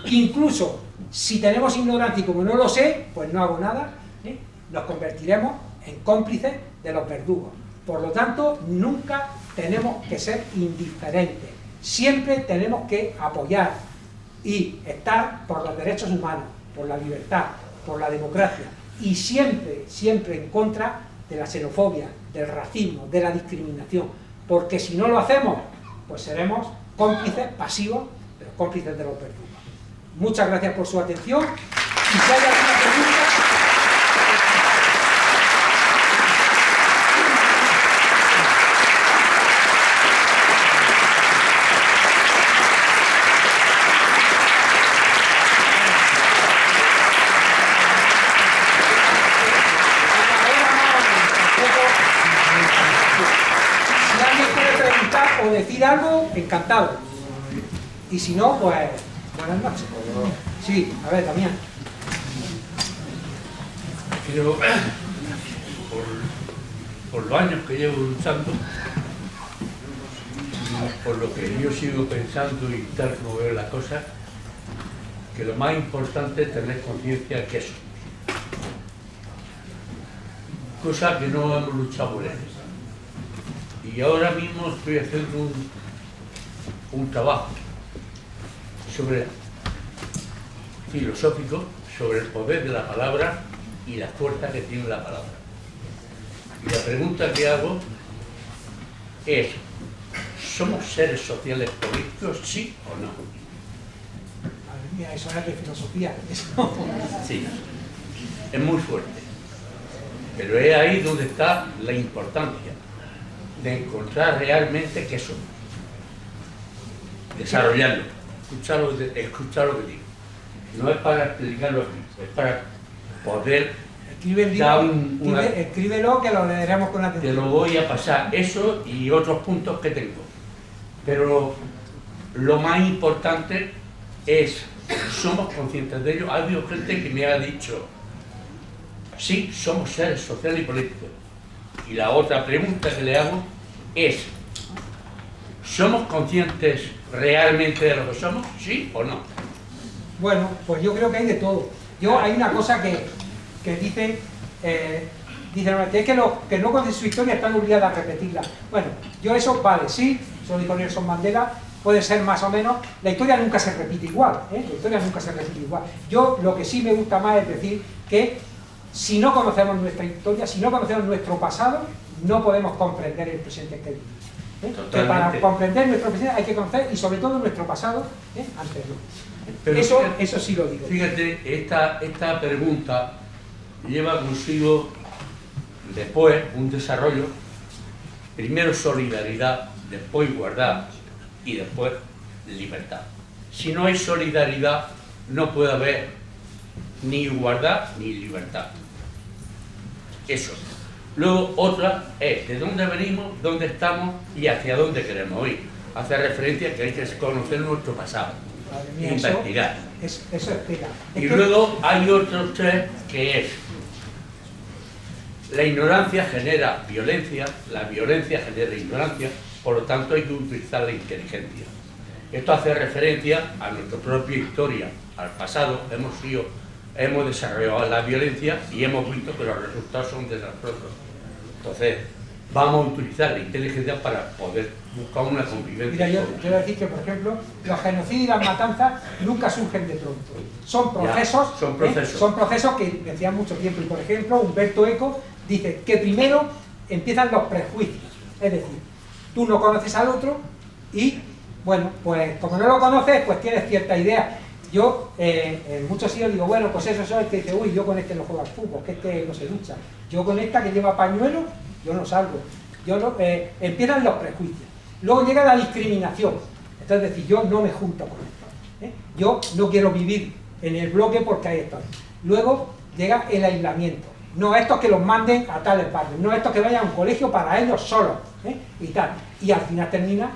incluso si tenemos ignorancia y como no lo sé, pues no hago nada, nos convertiremos en cómplices de los verdugos. Por lo tanto, nunca tenemos que ser indiferentes. Siempre tenemos que apoyar y estar por los derechos humanos, por la libertad, por la democracia, y siempre, siempre en contra de la xenofobia, del racismo, de la discriminación, porque si no lo hacemos, pues seremos cómplices pasivos, pero cómplices de los verdugos. Muchas gracias por su atención, y si hay alguna pregunta... O decir algo, encantado. Y si no, pues buenas noches. Sí, a ver, Damián. Creo, por los años que llevo luchando, por lo que yo sigo pensando y tal como veo las cosas, que lo más importante es tener conciencia que eso. Cosa que no hemos luchado por ello. Y ahora mismo estoy haciendo un trabajo filosófico sobre el poder de la palabra y la fuerza que tiene la palabra. Y la pregunta que hago es, ¿somos seres sociales políticos, sí o no? Madre mía, eso es de filosofía. Eso. Sí, es muy fuerte. Pero es ahí donde está la importancia de encontrar realmente qué somos, desarrollarlo, escuchar lo que digo. No es para explicarlo aquí, es para poder dar escríbelo, que lo leeremos con atención. Te lo voy a pasar, eso y otros puntos que tengo. Pero lo más importante es, somos conscientes de ello. Ha habido gente que me ha dicho, sí, somos seres sociales y políticos. Y la otra pregunta que le hago es, ¿somos conscientes realmente de lo que somos? ¿Sí o no? Bueno, pues yo creo que hay de todo. Hay una cosa que dice, es que no conoce su historia, están obligados a repetirla. Bueno, yo eso, vale, sí, eso lo dijo Nelson Mandela, puede ser más o menos, la historia nunca se repite igual, la historia nunca se repite igual. Yo lo que sí me gusta más es decir que si no conocemos nuestra historia, si no conocemos nuestro pasado, no podemos comprender el presente que vivimos. Que para comprender nuestro presente hay que conocer, y sobre todo nuestro pasado anterior. Pero eso sí lo digo. Fíjate, esta pregunta lleva consigo después un desarrollo, primero solidaridad, después igualdad y después libertad. Si no hay solidaridad, no puede haber ni igualdad ni libertad. Eso. Luego otra es de dónde venimos, dónde estamos y hacia dónde queremos ir. Hace referencia a que hay que conocer nuestro pasado, mía, investigar. Eso explica. Y luego hay otros tres, que es la ignorancia genera violencia, la violencia genera ignorancia, por lo tanto hay que utilizar la inteligencia. Esto hace referencia a nuestra propia historia, al pasado. Hemos desarrollado la violencia y hemos visto que los resultados son desastrosos. Entonces, vamos a utilizar la inteligencia para poder buscar una convivencia. Mira, yo quiero decir que, por ejemplo, los genocidios y las matanzas nunca surgen de pronto. Son procesos, son procesos que decían mucho tiempo. Y, por ejemplo, Humberto Eco dice que primero empiezan los prejuicios. Es decir, tú no conoces al otro y, bueno, pues como no lo conoces, pues tienes cierta idea. Yo en muchos sitios digo, bueno, pues eso es que dice, uy, yo con este no juego al fútbol, que este no se ducha. Yo con esta que lleva pañuelo, yo no salgo. Empiezan los prejuicios. Luego llega la discriminación. Entonces, es decir, yo no me junto con esto. Yo no quiero vivir en el bloque porque hay esto. Luego llega el aislamiento. No estos que los manden a tales barrios, no estos que vayan a un colegio para ellos solos, y tal. Y al final termina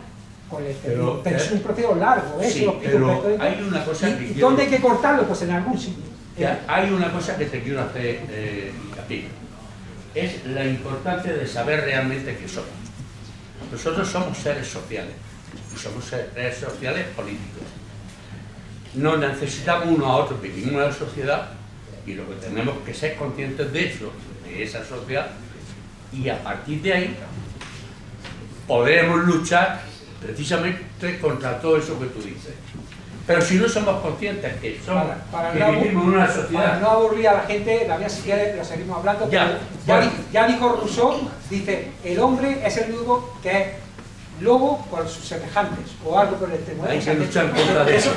con el exterminio. Pero es un proceso largo, sí, pero hay una cosa que ¿Y dónde hay que cortarlo? Pues en algún sitio. Hay una cosa que te quiero hacer hincapié. Es la importancia de saber realmente qué somos. Nosotros somos seres sociales, y somos seres sociales políticos. Nos necesitamos unos a otros, vivimos en una sociedad, y lo que tenemos que ser conscientes de eso, de esa sociedad, Y a partir de ahí podremos luchar precisamente contra todo eso que tú dices. Pero si no somos conscientes que, vivimos en una sociedad... Para no aburrir a la gente, la si quieres, la seguimos hablando. Ya dijo Rousseau, dice, el hombre es el único que es lobo por sus semejantes, o algo por el estilo. Hay que luchar contra eso.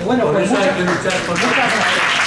Bueno, por pues eso hay que luchar contra eso.